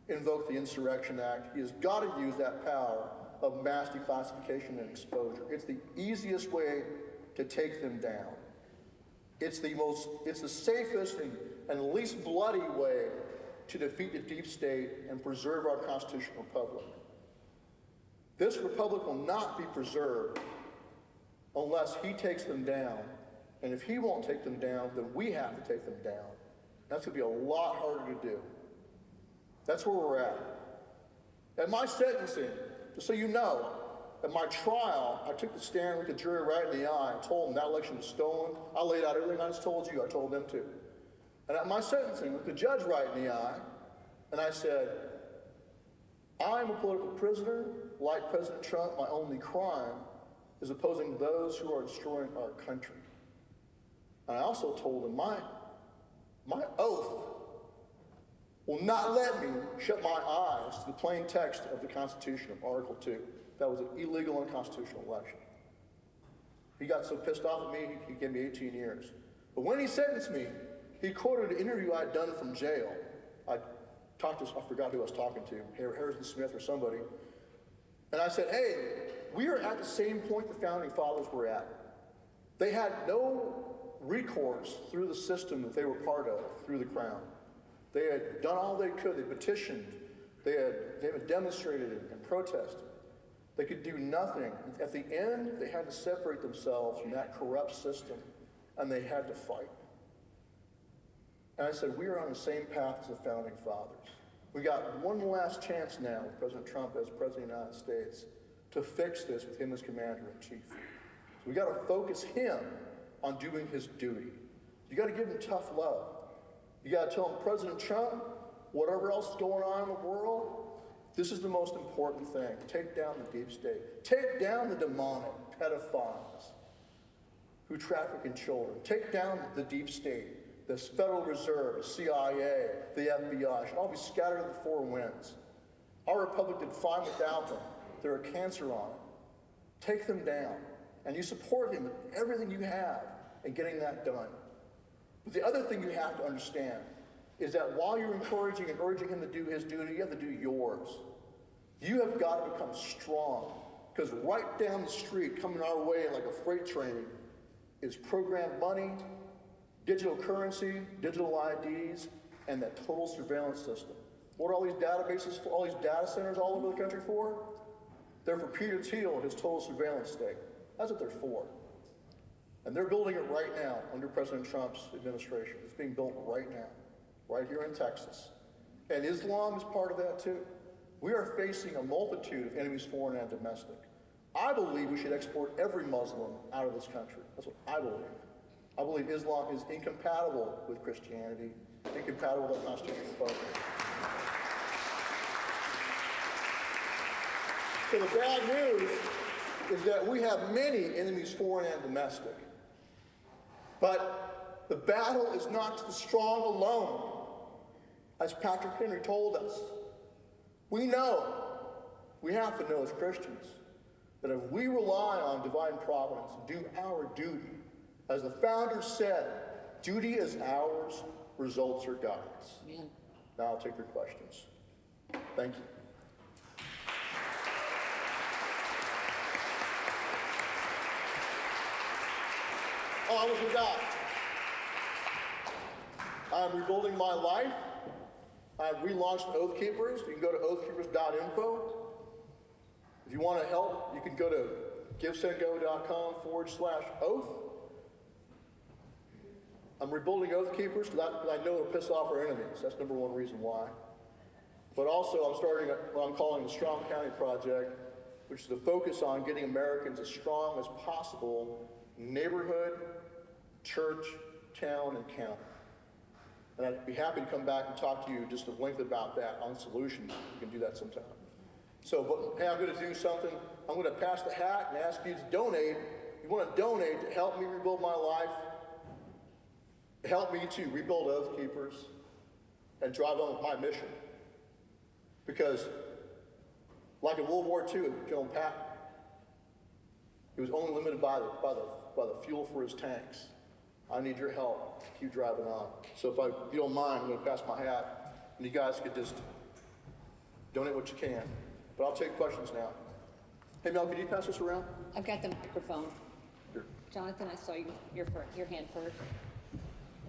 invoke the Insurrection Act. He has got to use that power of mass declassification and exposure. It's the easiest way to take them down. It's the safest and least bloody way to defeat the deep state and preserve our constitutional republic. This republic will not be preserved unless he takes them down. And if he won't take them down, then we have to take them down. That's going to be a lot harder to do. That's where we're at. At my sentencing, just so you know, at my trial, I took the stand, looked the jury right in the eye, and told them that election was stolen. I laid out everything I just told you, I told them too. And at my sentencing, looked the judge right in the eye, and I said, I'm a political prisoner. Like President Trump, my only crime is opposing those who are destroying our country. And I also told him my oath will not let me shut my eyes to the plain text of the Constitution of Article 2. That was an illegal and unconstitutional election. He got so pissed off at me, he gave me 18 years. But when he sentenced me, he quoted an interview I'd done from jail. I forgot who I was talking to, Harrison Smith or somebody. And I said, hey, we are at the same point the Founding Fathers were at. They had no recourse through the system that they were part of, through the Crown. They had done all they could. They petitioned. They had demonstrated and protested. They could do nothing. At the end, they had to separate themselves from that corrupt system, and they had to fight. And I said, we are on the same path as the Founding Fathers. We got one last chance now with President Trump as President of the United States to fix this with him as Commander-in-Chief. So we got to focus him on doing his duty. You got to give him tough love. You got to tell him, President Trump, whatever else is going on in the world, this is the most important thing. Take down the deep state. Take down the demonic pedophiles who traffic in children. Take down the deep state. The Federal Reserve, the CIA, the FBI should all be scattered to the four winds. Our republic did fine without them. They're a cancer on it. Take them down. And you support him with everything you have in getting that done. But the other thing you have to understand is that while you're encouraging and urging him to do his duty, you have to do yours. You have got to become strong, because right down the street, coming our way like a freight train, is programmed money, digital currency, digital IDs, and that total surveillance system. What are all these databases for, all these data centers all over the country for? They're for Peter Thiel and his total surveillance state. That's what they're for. And they're building it right now under President Trump's administration. It's being built right now, right here in Texas. And Islam is part of that too. We are facing a multitude of enemies, foreign and domestic. I believe we should export every Muslim out of this country. That's what I believe. I believe Islam is incompatible with Christianity, incompatible with our constitutional republic. So the bad news is that we have many enemies, foreign and domestic. But the battle is not to the strong alone, as Patrick Henry told us. We know, we have to know as Christians, that if we rely on divine providence and do our duty, as the founder said, duty is ours, results are God's. Amen. Now I'll take your questions. Thank you. Oh, I was with God. I'm rebuilding my life. I've relaunched Oath Keepers. You can go to oathkeepers.info. If you want to help, you can go to givesendgo.com/oath. I'm rebuilding Oath Keepers because I know it'll piss off our enemies. That's number one reason why. But also, I'm starting what I'm calling the Strong County Project, which is to focus on getting Americans as strong as possible, neighborhood, church, town, and county. And I'd be happy to come back and talk to you just at length about that on solutions. We can do that sometime. So, but hey, I'm going to do something. I'm going to pass the hat and ask you to donate. You want to donate to help me rebuild my life, help me to rebuild Oath Keepers, and drive on with my mission. Because, like in World War II, General Patton, he was only limited by the fuel for his tanks. I need your help to keep driving on. So if you don't mind, I'm going to pass my hat, and you guys could just donate what you can. But I'll take questions now. Hey, Mel, could you pass this around? I've got the microphone. Here. Jonathan, I saw your hand first.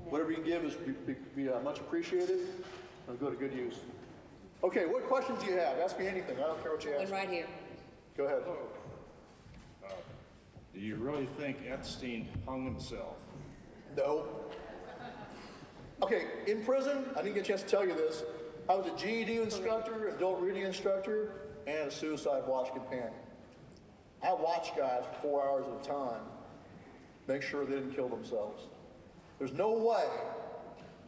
Whatever you can give is be much appreciated, and go to good use. Okay, what questions do you have? Ask me anything. I don't care what you ask. One right here. Go ahead. Do you really think Epstein hung himself? No. Okay, in prison, I didn't get a chance to tell you this. I was a GED instructor, adult reading instructor, and a suicide watch companion. I watched guys for 4 hours at a time, make sure they didn't kill themselves. There's no way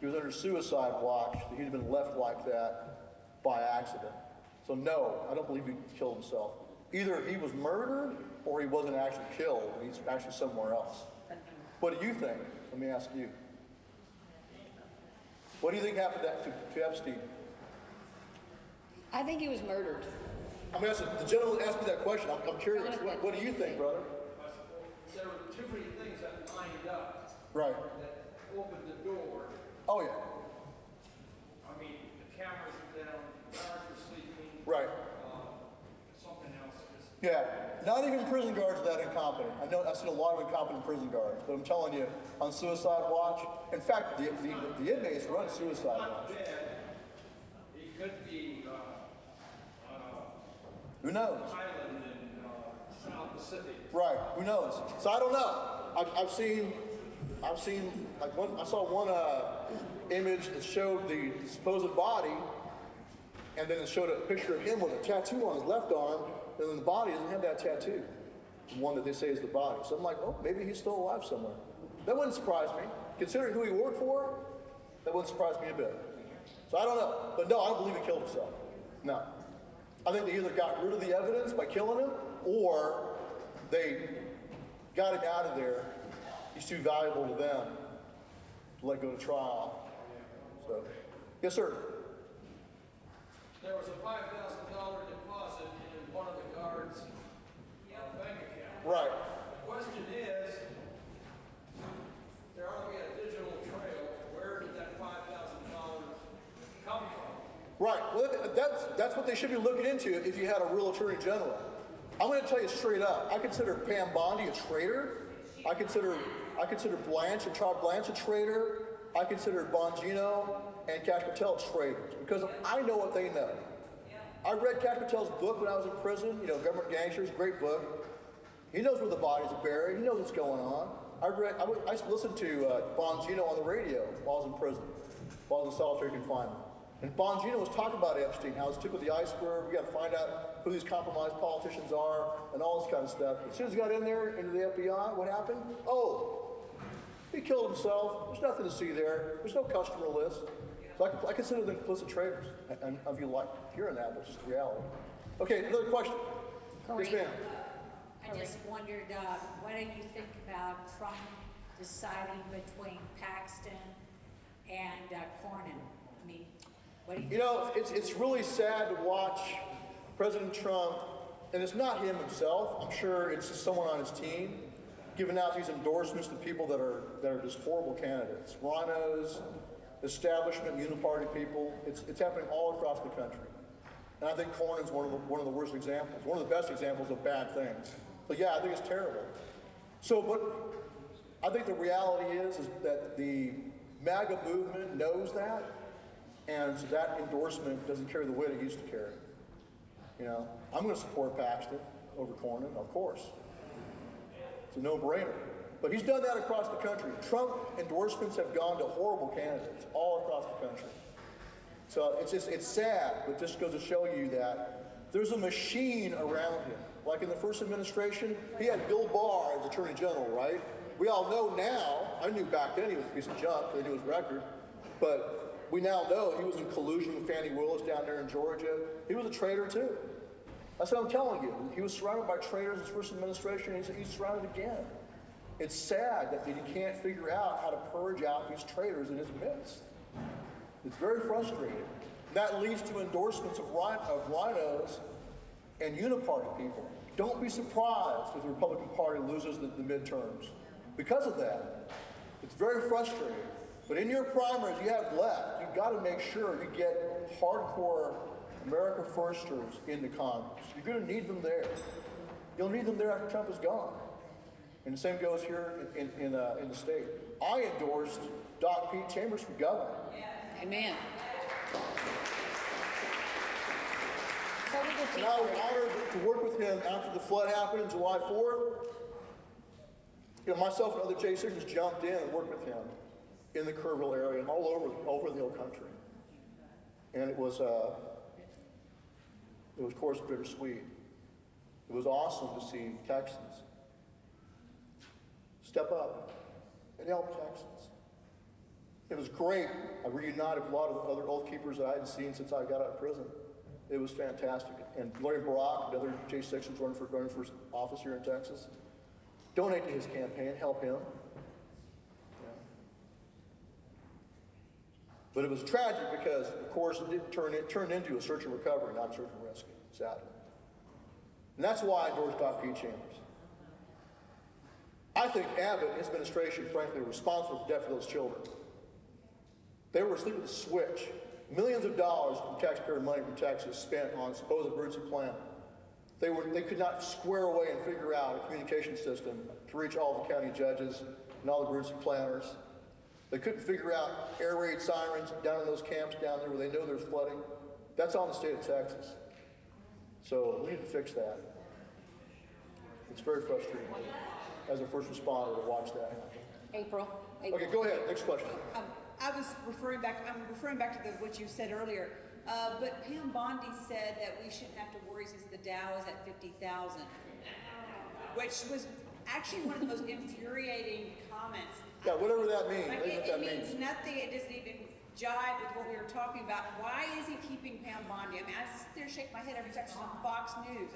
he was under suicide watch that he'd have been left like that by accident. So no, I don't believe he killed himself. Either he was murdered or he wasn't actually killed, and he's actually somewhere else. What do you think? Let me ask you. What do you think happened to Epstein? I think he was murdered. I'm going to ask the gentleman asked me that question. I'm curious. What do you think, brother? There were too many things that lined up Right. that opened the door. Oh, yeah. I mean, the cameras were down, guards were sleeping. Right. Something else just. Yeah. Not even prison guards are that incompetent. I know I've seen a lot of incompetent prison guards, but I'm telling you, on suicide watch, in fact, the inmates run suicide Not watch. dead. He could be Who knows? Thailand and South Pacific. Right. Who knows? So I don't know. I've seen like I saw one image that showed the supposed body, and then it showed a picture of him with a tattoo on his left arm, and then the body doesn't have that tattoo, the one that they say is the body. So I'm like, oh, maybe he's still alive somewhere. That wouldn't surprise me. Considering who he worked for, that wouldn't surprise me a bit. So I don't know. But no, I don't believe he killed himself. No. I think they either got rid of the evidence by killing him, or they got him out of there. He's too valuable to them to let go to trial. So, yes, sir. There was a $5,000 deposit in one of the guards' bank account. Right. The question is, there ought to be a digital trail they should be looking into if you had a real attorney general. I'm going to tell you straight up. I consider Pam Bondi a traitor. I consider Blanche and Todd Blanche a traitor. I consider Bongino and Cash Patel traitors because I know what they know. I read Cash Patel's book when I was in prison. You know, Government Gangsters, great book. He knows where the bodies are buried. He knows what's going on. I listened to Bongino on the radio while I was in prison, while I was in solitary confinement. And Bongino was talking about Epstein, how it's tip of the iceberg. We got to find out who these compromised politicians are and all this kind of stuff. As soon as he got in there into the FBI, what happened? Oh, he killed himself. There's nothing to see there. There's no customer list. So I consider them complicit traitors. And if you like hearing that, but it's just the reality. Okay, another question. Yes, ma'am. I just wondered, what do you think about Trump deciding between Paxton and Cornyn? I mean, what do you think? You know, it's really sad to watch President Trump, and it's not him himself. I'm sure it's just someone on his team giving out these endorsements to people that are just horrible candidates, rhinos, establishment, uniparty people. It's happening all across the country, and I think Cornyn's one of the worst examples, one of the best examples of bad things. But yeah, I think it's terrible. So, but I think the reality is that the MAGA movement knows that, and so that endorsement doesn't carry the weight it used to carry. You know, I'm going to support Paxton over Cornyn, of course. It's a no-brainer. But he's done that across the country. Trump endorsements have gone to horrible candidates all across the country. So it's sad, but just goes to show you that there's a machine around him. Like in the first administration, he had Bill Barr as Attorney General, right? We all know now, I knew back then he was a piece of junk, they knew his record, but we now know he was in collusion with Fannie Willis down there in Georgia. He was a traitor too. That's what I'm telling you. He was surrounded by traitors in his first administration, and he's surrounded again. It's sad that he can't figure out how to purge out these traitors in his midst. It's very frustrating. That leads to endorsements of rhinos and uniparty people. Don't be surprised if the Republican Party loses the midterms. Because of that, it's very frustrating. But in your primaries you have left, you've got to make sure you get hardcore America Firsters into Congress. You're going to need them there. You'll need them there after Trump is gone. And the same goes here in the state. I endorsed Doc Pete Chambers for governor. Amen. And I was honored to work with him after the flood happened on July 4th. You know, myself and other J6ers jumped in and worked with him in the Kerrville area and all over the whole country. And it was of course bittersweet. It was awesome to see Texans step up and help Texans. It was great. I reunited with a lot of other Oath Keepers that I hadn't seen since I got out of prison. It was fantastic. And Larry Brock, another J6 running for office here in Texas. Donate to his campaign, help him. Yeah. But it was tragic because, of course, it turned into a search and recovery, not a search and rescue, sadly. And that's why I endorsed Doc Pete Chambers. I think Abbott and his administration, frankly, were responsible for the death of those children. They were asleep at the switch. Millions of dollars from taxpayer money from Texas spent on supposed emergency planning. They could not square away and figure out a communication system to reach all the county judges and all the emergency planners. They couldn't figure out air raid sirens down in those camps down there where they know there's flooding. That's all in the state of Texas. So we need to fix that. It's very frustrating as a first responder to watch that happen. April. Okay, go ahead. Next question. I'm referring back to what you said earlier. But Pam Bondi said that we shouldn't have to worry since the Dow is at 50,000, which was actually one of the most infuriating comments. Yeah, whatever that means. Like It means nothing. It doesn't even jive with what we were talking about. Why is he keeping Pam Bondi? I mean, I sit there and shake my head every time she's on Fox News.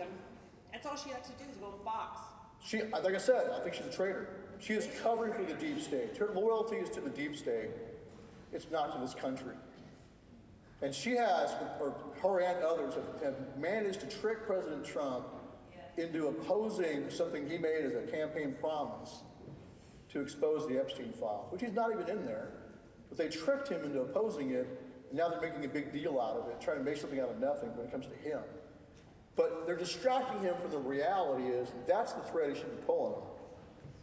That's all she likes to do is go to Fox. Like I said, I think she's a traitor. She is covering for the deep state. Her loyalty is to the deep state. It's not to this country. And she has, or her and others, have managed to trick President Trump into opposing something he made as a campaign promise to expose the Epstein file, which he's not even in there. But they tricked him into opposing it Now they're making a big deal out of it, trying to make something out of nothing when it comes to him. But they're distracting him from the reality is that's the thread he should be pulling on.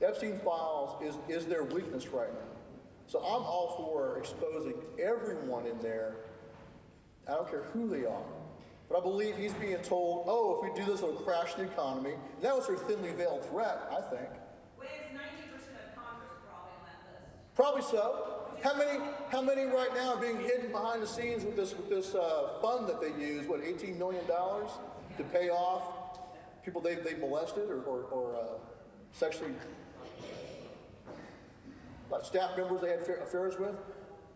Epstein files is their weakness right now. So I'm all for exposing everyone in there. I don't care who they are. But I believe he's being told, oh, if we do this, it'll crash the economy. And that was their thinly veiled threat, I think. Well, it's 90% of Congress probably on that list. Probably so. How many right now are being hidden behind the scenes with this fund that they use? What, $18 million to pay off people they molested or sexually, like staff members they had affairs with?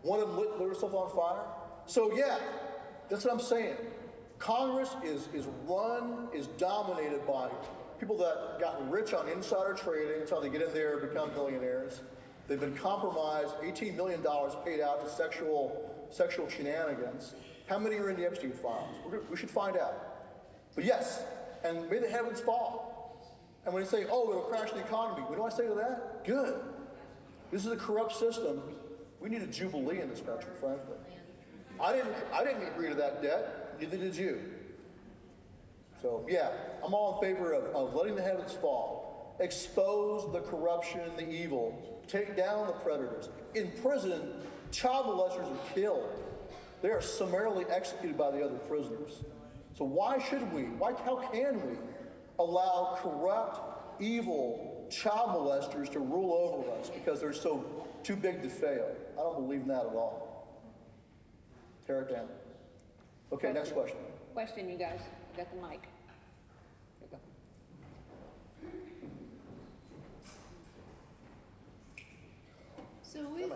One of them lit herself on fire. So yeah, that's what I'm saying. Congress is dominated by people that got rich on insider trading. That's how they get in there and become millionaires. They've been compromised, $18 million paid out to sexual shenanigans. How many are in the Epstein files? We should find out. But yes, and may the heavens fall. And when they say, oh, it'll crash the economy, what do I say to that? Good. This is a corrupt system. We need a jubilee in this country, frankly. I didn't agree to that debt, neither did you. So yeah, I'm all in favor of letting the heavens fall, expose the corruption and the evil, take down the predators. In prison, child molesters are killed. They are summarily executed by the other prisoners. So why should we, how can we allow corrupt, evil child molesters to rule over us because they're so too big to fail? I don't believe in that at all. Tear it down. Okay, next question. Question, you guys. You got the mic. Here you go. So with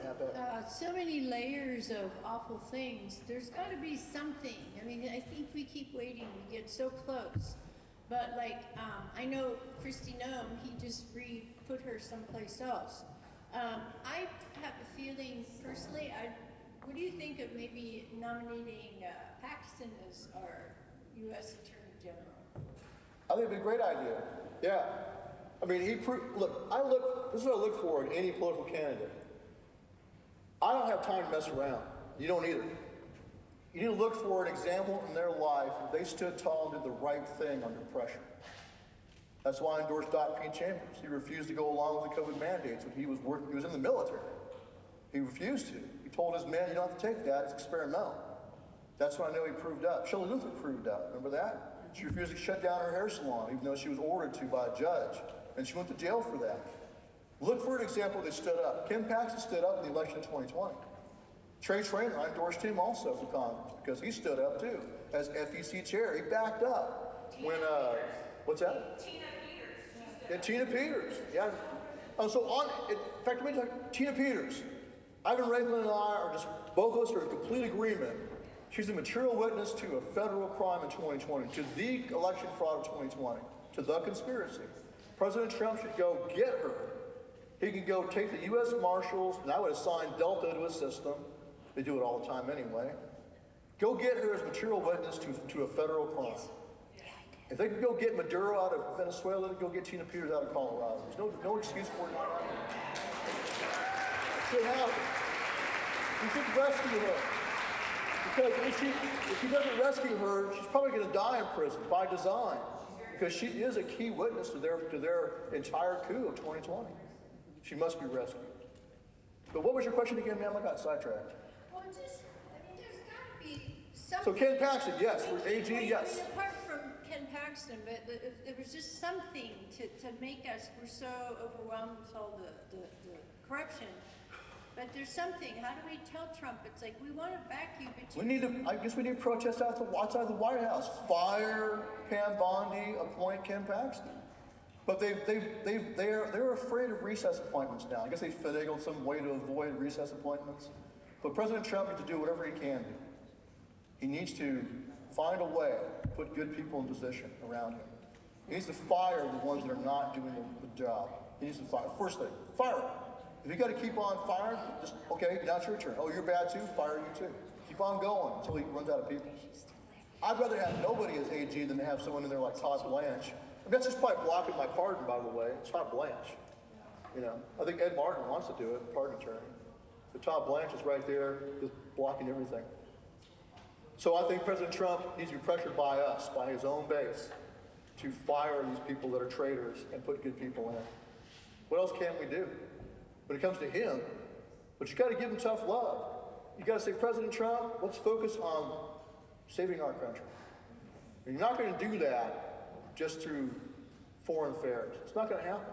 so many layers of awful things, there's got to be something. I mean, I think we keep waiting. We get so close. But like, I know Kristi Noem, he just put her someplace else. I have a feeling, personally, what do you think of maybe nominating Paxton as our U.S. Attorney General? I think it'd be a great idea. Yeah. I mean, this is what I look for in any political candidate. I don't have time to mess around. You don't either. You need to look for an example in their life where they stood tall and did the right thing under pressure. That's why I endorsed Dr. P. Chambers. He refused to go along with the COVID mandates when he was in the military. He refused to. He told his men, you don't have to take that, it's experimental. That's when I know he proved up. Shelley Luther proved up, remember that? She refused to shut down her hair salon, even though she was ordered to by a judge. And she went to jail for that. Look for an example that stood up. Ken Paxton stood up in the election of 2020. Trey Traynor, I endorsed him also for Congress because he stood up too. As FEC chair, he backed up. What's that? Tina Peters. Yeah, Tina Peters. Yeah. In fact, let me talk. Tina Peters. Ivan Raglan and I are just, both of us are in complete agreement. She's a material witness to a federal crime in 2020, to the election fraud of 2020, to the conspiracy. President Trump should go get her. He can go take the U.S. Marshals, and I would assign Delta to his system. They do it all the time anyway. Go get her as material witness to a federal crime. If they can go get Maduro out of Venezuela, they can go get Tina Peters out of Colorado. There's no excuse for it not happening. It should happen. We should rescue her. Because if she doesn't rescue her, she's probably going to die in prison by design. Because she is a key witness to their entire coup of 2020. She must be rescued. But what was your question again, ma'am? I got sidetracked. Well, there's got to be something. So Ken Paxton, yes. For AG, yes. I mean, apart from Ken Paxton, but if there was just something to make us, we're so overwhelmed with all the corruption. But there's something. How do we tell Trump? It's like, we want to back you, but I guess we need to protest outside the White House. Fire Pam Bondi, appoint Ken Paxton. But they're afraid of recess appointments now. I guess they finagled some way to avoid recess appointments. But President Trump needs to do whatever he can do. He needs to find a way to put good people in position around him. He needs to fire the ones that are not doing the job. He needs to fire. First thing, fire them. If you got to keep on firing, just, okay, now it's your turn. Oh, you're bad too? Fire you too. Keep on going until he runs out of people. I'd rather have nobody as AG than to have someone in there like Todd Blanche. And that's just probably blocking my pardon, by the way. It's Todd Blanche. You know, I think Ed Martin wants to do it, pardon attorney. But Todd Blanche is right there, just blocking everything. So I think President Trump needs to be pressured by us, by his own base, to fire these people that are traitors and put good people in. What else can we do? When it comes to him, but you got to give him tough love. You got to say, President Trump, let's focus on saving our country. And you're not going to do that just through foreign affairs. It's not going to happen.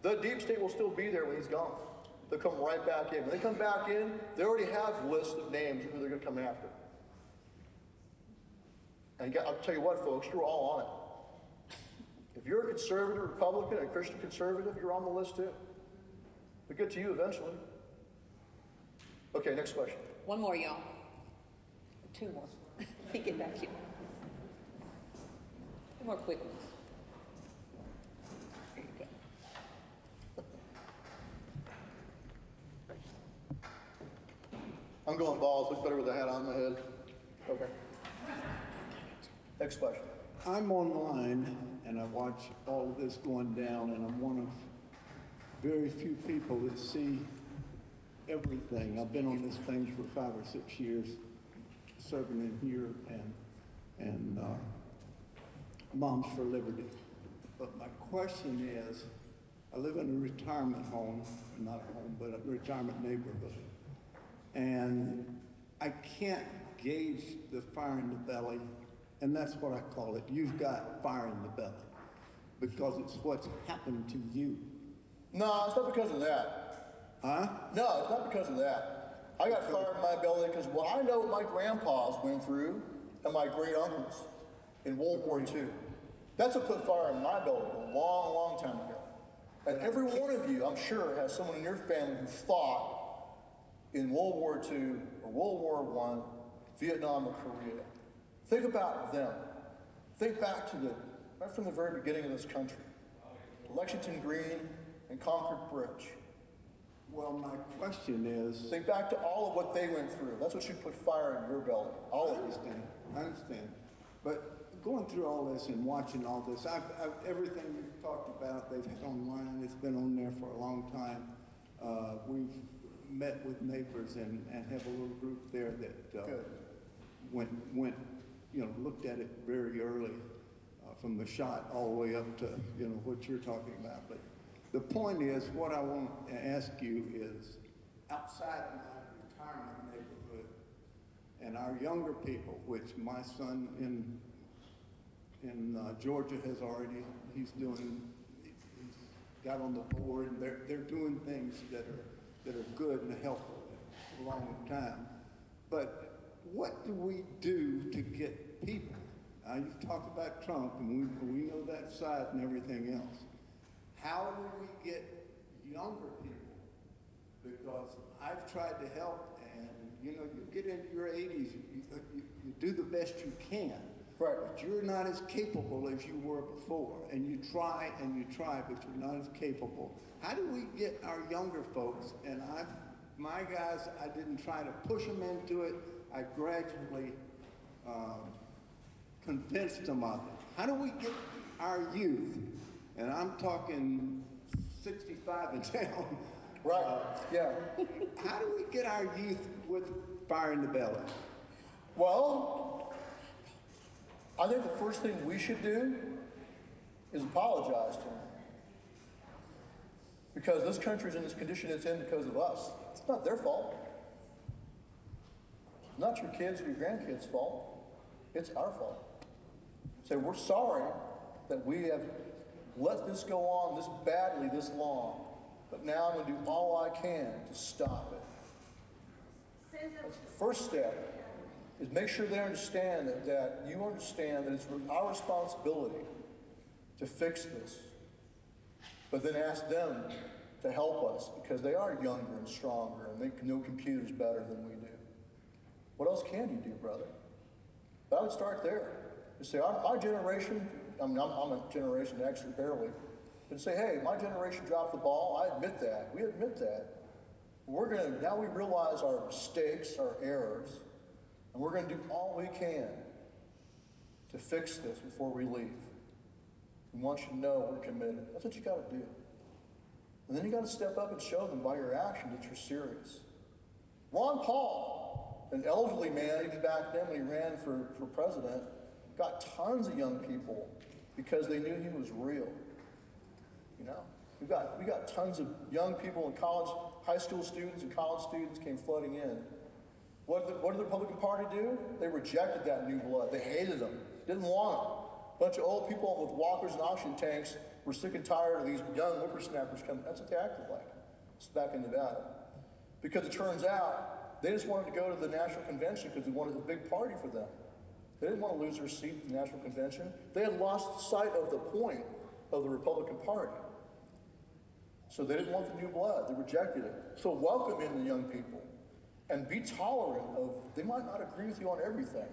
The deep state will still be there when he's gone. They'll come right back in. When they come back in, they already have lists of names of who they're going to come after. And I'll tell you what, folks, you're all on it. If you're a conservative Republican, a Christian conservative, you're on the list too. They'll get to you eventually. Okay, next question. One more, y'all. Two more. Let me get back here. Two more quick ones. There you go. I'm going balls. Look better with a hat on my head. Okay. Next question. I'm online and I watch all of this going down, and I'm one of very few people that see everything. I've been on this thing for 5 or 6 years, serving in here and Moms for Liberty. But my question is, I live in a retirement home, not a home, but a retirement neighborhood. And I can't gauge the fire in the belly, and that's what I call it. You've got fire in the belly, because it's what's happened to you. No, it's not because of that. Huh? No, it's not because of that. I got fire in my belly because I know what my grandpas went through and my great uncles in World War II. That's what put fire in my belly a long, long time ago. And every one of you, I'm sure, has someone in your family who fought in World War II or World War I, Vietnam or Korea. Think about them. Think back to right from the very beginning of this country. Lexington Green and Concord Bridge. Well, my question is, Think back to all of what they went through. That's what should put fire in your belly. All of it. I understand. But going through all this and watching all this, everything you've talked about, they've had online, it's been on there for a long time. We've met with neighbors and have a little group there that went, looked at it very early, from the shot all the way up to, what you're talking about. But the point is, what I want to ask you is, outside of my retirement neighborhood, and our younger people, which my son in Georgia has already, he's got on the board, and they're doing things that are good and helpful a long time. But what do we do to get people? You've talked about Trump, and we know that side and everything else. How do we get younger people? Because I've tried to help, and you get into your 80s, you do the best you can. Right. But you're not as capable as you were before, and you try, but you're not as capable. How do we get our younger folks? And my guys, I didn't try to push them into it. I gradually convinced them of it. How do we get our youth, and I'm talking 65 and down. Right, yeah. How do we get our youth with fire in the belly? Well, I think the first thing we should do is apologize to them. Because this country's in this condition it's in because of us. It's not their fault. It's not your kids or your grandkids' fault. It's our fault. Say, we're sorry that we have let this go on this badly this long, but now I'm going to do all I can to stop it. That's the first step, is make sure they understand that you understand that it's our responsibility to fix this, but then ask them to help us because they are younger and stronger and they know computers better than we do. What else can you do, brother? But I would start there. You say, my generation, I'm a generation actually barely, but say, hey, my generation dropped the ball. I admit that. We admit that. Now we realize our mistakes, our errors, and we're going to do all we can to fix this before we leave. We want you to know we're committed. That's what you got to do. And then you got to step up and show them by your action that you're serious. Ron Paul An elderly man, even back then when he ran for president, got tons of young people because they knew he was real. You know, we got tons of young people in college, high school students and college students came flooding in. What did the Republican Party do? They rejected that new blood. They hated them, didn't want them. A bunch of old people with walkers and oxygen tanks were sick and tired of these young whippersnappers coming. That's what they acted like. It's back in Nevada. Because it turns out they just wanted to go to the National Convention because they wanted a big party for them. They didn't want to lose their seat at the National Convention. They had lost sight of the point of the Republican Party. So they didn't want the new blood. They rejected it. So welcome in the young people and be tolerant of, they might not agree with you on everything.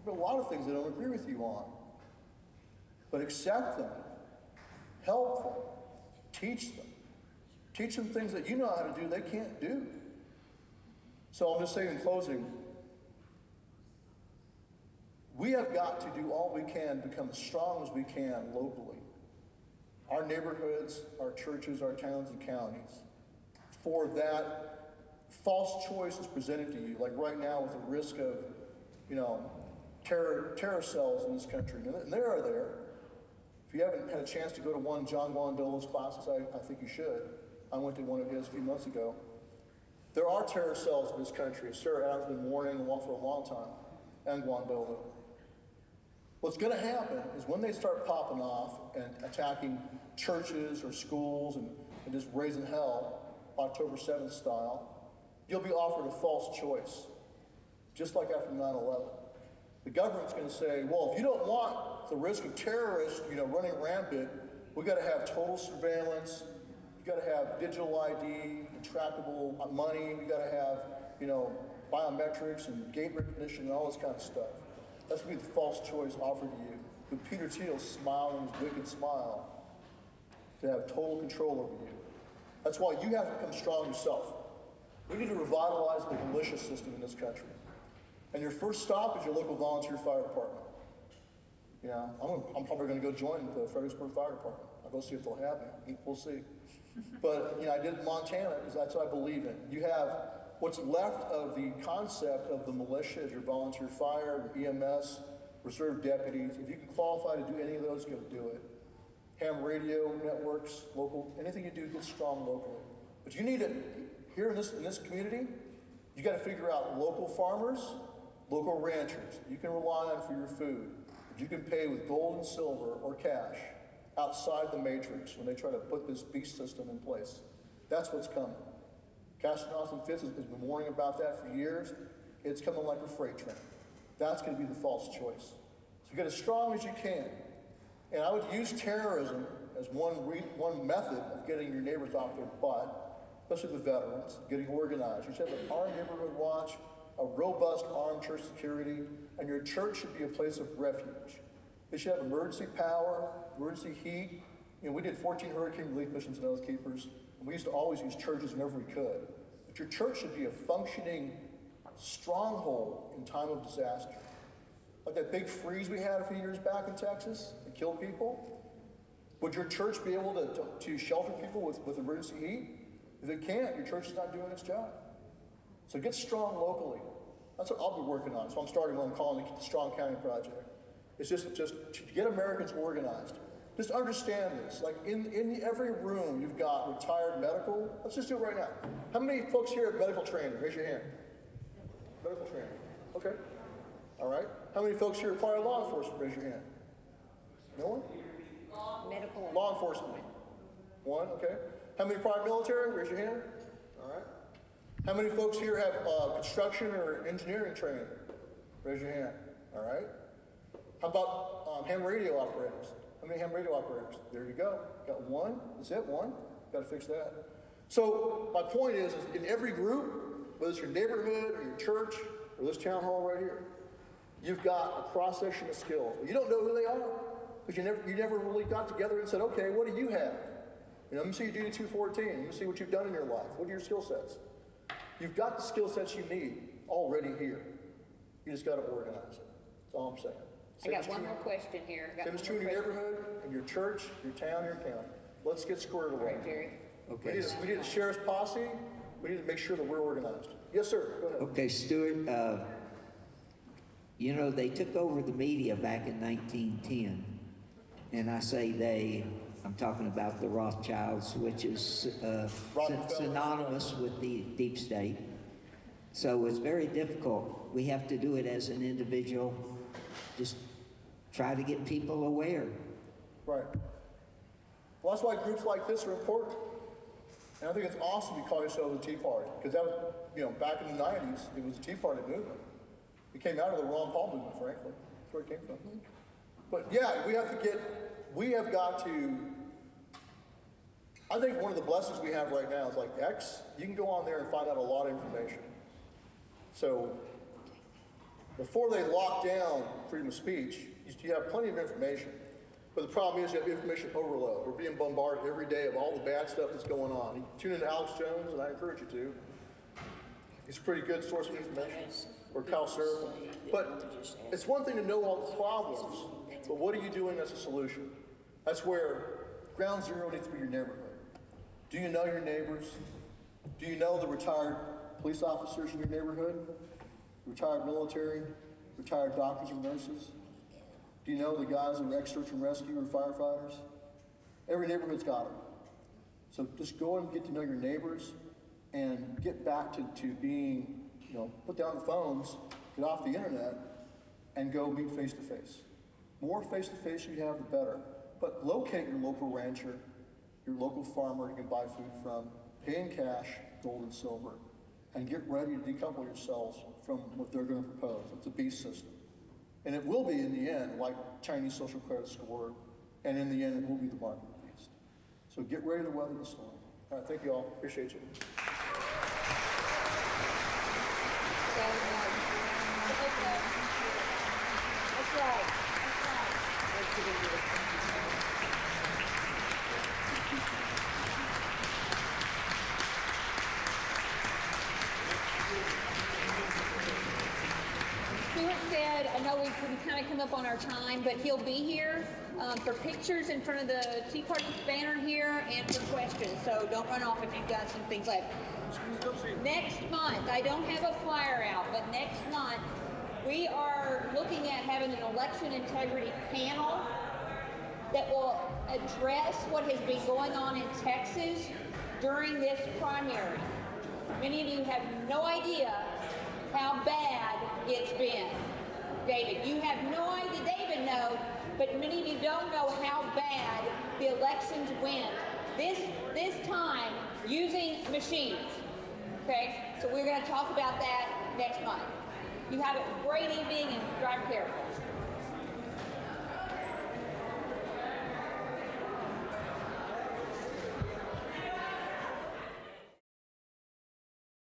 There are a lot of things they don't agree with you on. But accept them, help them, teach them. Teach them things that you know how to do they can't do. So I'll just say in closing, we have got to do all we can to become as strong as we can locally. Our neighborhoods, our churches, our towns and counties. For that false choice is presented to you, like right now with the risk of, terror cells in this country. And they are there. If you haven't had a chance to go to one of John Guandolo's classes, I think you should. I went to one of his a few months ago. There are terror cells in this country. Sarah Adams has been warning them for a long time, and Guandolo. What's going to happen is when they start popping off and attacking churches or schools and just raising hell, October 7th style, you'll be offered a false choice, just like after 9/11. The government's going to say, well, if you don't want the risk of terrorists, running rampant, we've got to have total surveillance. You've got to have digital ID, trackable money. We've got to have, biometrics and gait recognition and all this kind of stuff. That's going to be the false choice offered to you. With Peter Thiel's smile and his wicked smile to have total control over you. That's why you have to become strong yourself. We need to revitalize the militia system in this country. And your first stop is your local volunteer fire department. I'm probably going to go join the Fredericksburg Fire Department. I'll go see if they'll have me. We'll see. But, I did it in Montana because that's what I believe in. You have what's left of the concept of the militia as your volunteer fire, your EMS, reserve deputies. If you can qualify to do any of those, go do it. Ham radio networks, local, anything you do, get strong locally. But you need to, here in this community, you got to figure out local farmers, local ranchers you can rely on for your food, that you can pay with gold and silver or cash outside the matrix when they try to put this beast system in place. That's what's coming. Castor Austin Fitz has been warning about that for years. It's coming like a freight train. That's going to be the false choice. So get as strong as you can. And I would use terrorism as one method of getting your neighbors off their butt, especially the veterans, getting organized. You should have an armed neighborhood watch, a robust armed church security, and your church should be a place of refuge. It should have emergency power, emergency heat. We did 14 hurricane relief missions in Oath Keepers, and we used to always use churches whenever we could. But your church should be a functioning stronghold in time of disaster. Like that big freeze we had a few years back in Texas that killed people. Would your church be able to shelter people with emergency heat? If it can't, your church is not doing its job. So get strong locally. That's what I'll be working on. So I'm starting what I'm calling the Strong County Project. It's just to get Americans organized. Just understand this. Like in every room, you've got retired medical. Let's just do it right now. How many folks here have medical training? Raise your hand. Medical training. Okay. All right. How many folks here require law enforcement? Raise your hand. No one? Medical. Law enforcement. One. Okay. How many prior military? Raise your hand. All right. How many folks here have construction or engineering training? Raise your hand. All right. How about ham radio operators? How many ham radio operators? There you go. Got one. That's it. One. Got to fix that. So my point is in every group, whether it's your neighborhood or your church or this town hall right here, you've got a cross section of skills. But you don't know who they are because you never really got together and said, okay, what do you have? Let me see your duty 214. Let me see what you've done in your life. What are your skill sets? You've got the skill sets you need already here. You just got to organize it. That's all I'm saying. I got one more question here. Same as true in your neighborhood, in your church, your town, your county. Let's get squared away. All right, Jerry. Okay. We need a sheriff's posse. We need to make sure that we're organized. Yes, sir. Go ahead. Okay, Stewart, you know, they took over the media back in 1910. And I say they, I'm talking about the Rothschilds, which is synonymous with the deep state. So it's very difficult. We have to do it as an individual, just try to get people aware. Right. Well, that's why groups like this are important. And I think it's awesome you call yourselves a Tea Party, because that was, you know, back in the 90s, it was a Tea Party movement. It came out of the Ron Paul movement, frankly. That's where it came from. But yeah, we have got to, I think one of the blessings we have right now is like X, you can go on there and find out a lot of information. So before they lock down freedom of speech, you have plenty of information. But the problem is you have information overload. We're being bombarded every day of all the bad stuff that's going on. You tune into Alex Jones, and I encourage you to. He's a pretty good source of information. Or Kyle Seraphin. But it's one thing to know all the problems, but what are you doing as a solution? That's where ground zero needs to be your neighborhood. Do you know your neighbors? Do you know the retired police officers in your neighborhood? Retired military? Retired doctors and nurses? Do you know the guys in ex-search and rescue or firefighters? Every neighborhood's got them. So just go and get to know your neighbors and get back to being, you know, put down the phones, get off the internet, and go meet face to face. More face to face you have, the better. But locate your local rancher, your local farmer you can buy food from, pay in cash, gold and silver, and get ready to decouple yourselves from what they're going to propose. It's a beast system. And it will be, in the end, like Chinese social credit score, and in the end, it will be the market beast. So get ready to weather the storm. All right, thank you all. Appreciate you. That's right. That's right. Stewart said, I know we've kind of come up on our time, but he'll be here for pictures in front of the Tea Party banner here and for questions. So don't run off if you've got some things like next month. I don't have a flyer out, but next month we are looking at having an election integrity panel that will address what has been going on in Texas during this primary. Many of you have no idea how bad it's been. David, you have no idea. David knows, but many of you don't know how bad the elections went this time using machines. Okay, so we're going to talk about that next month. You have a great evening and drive careful.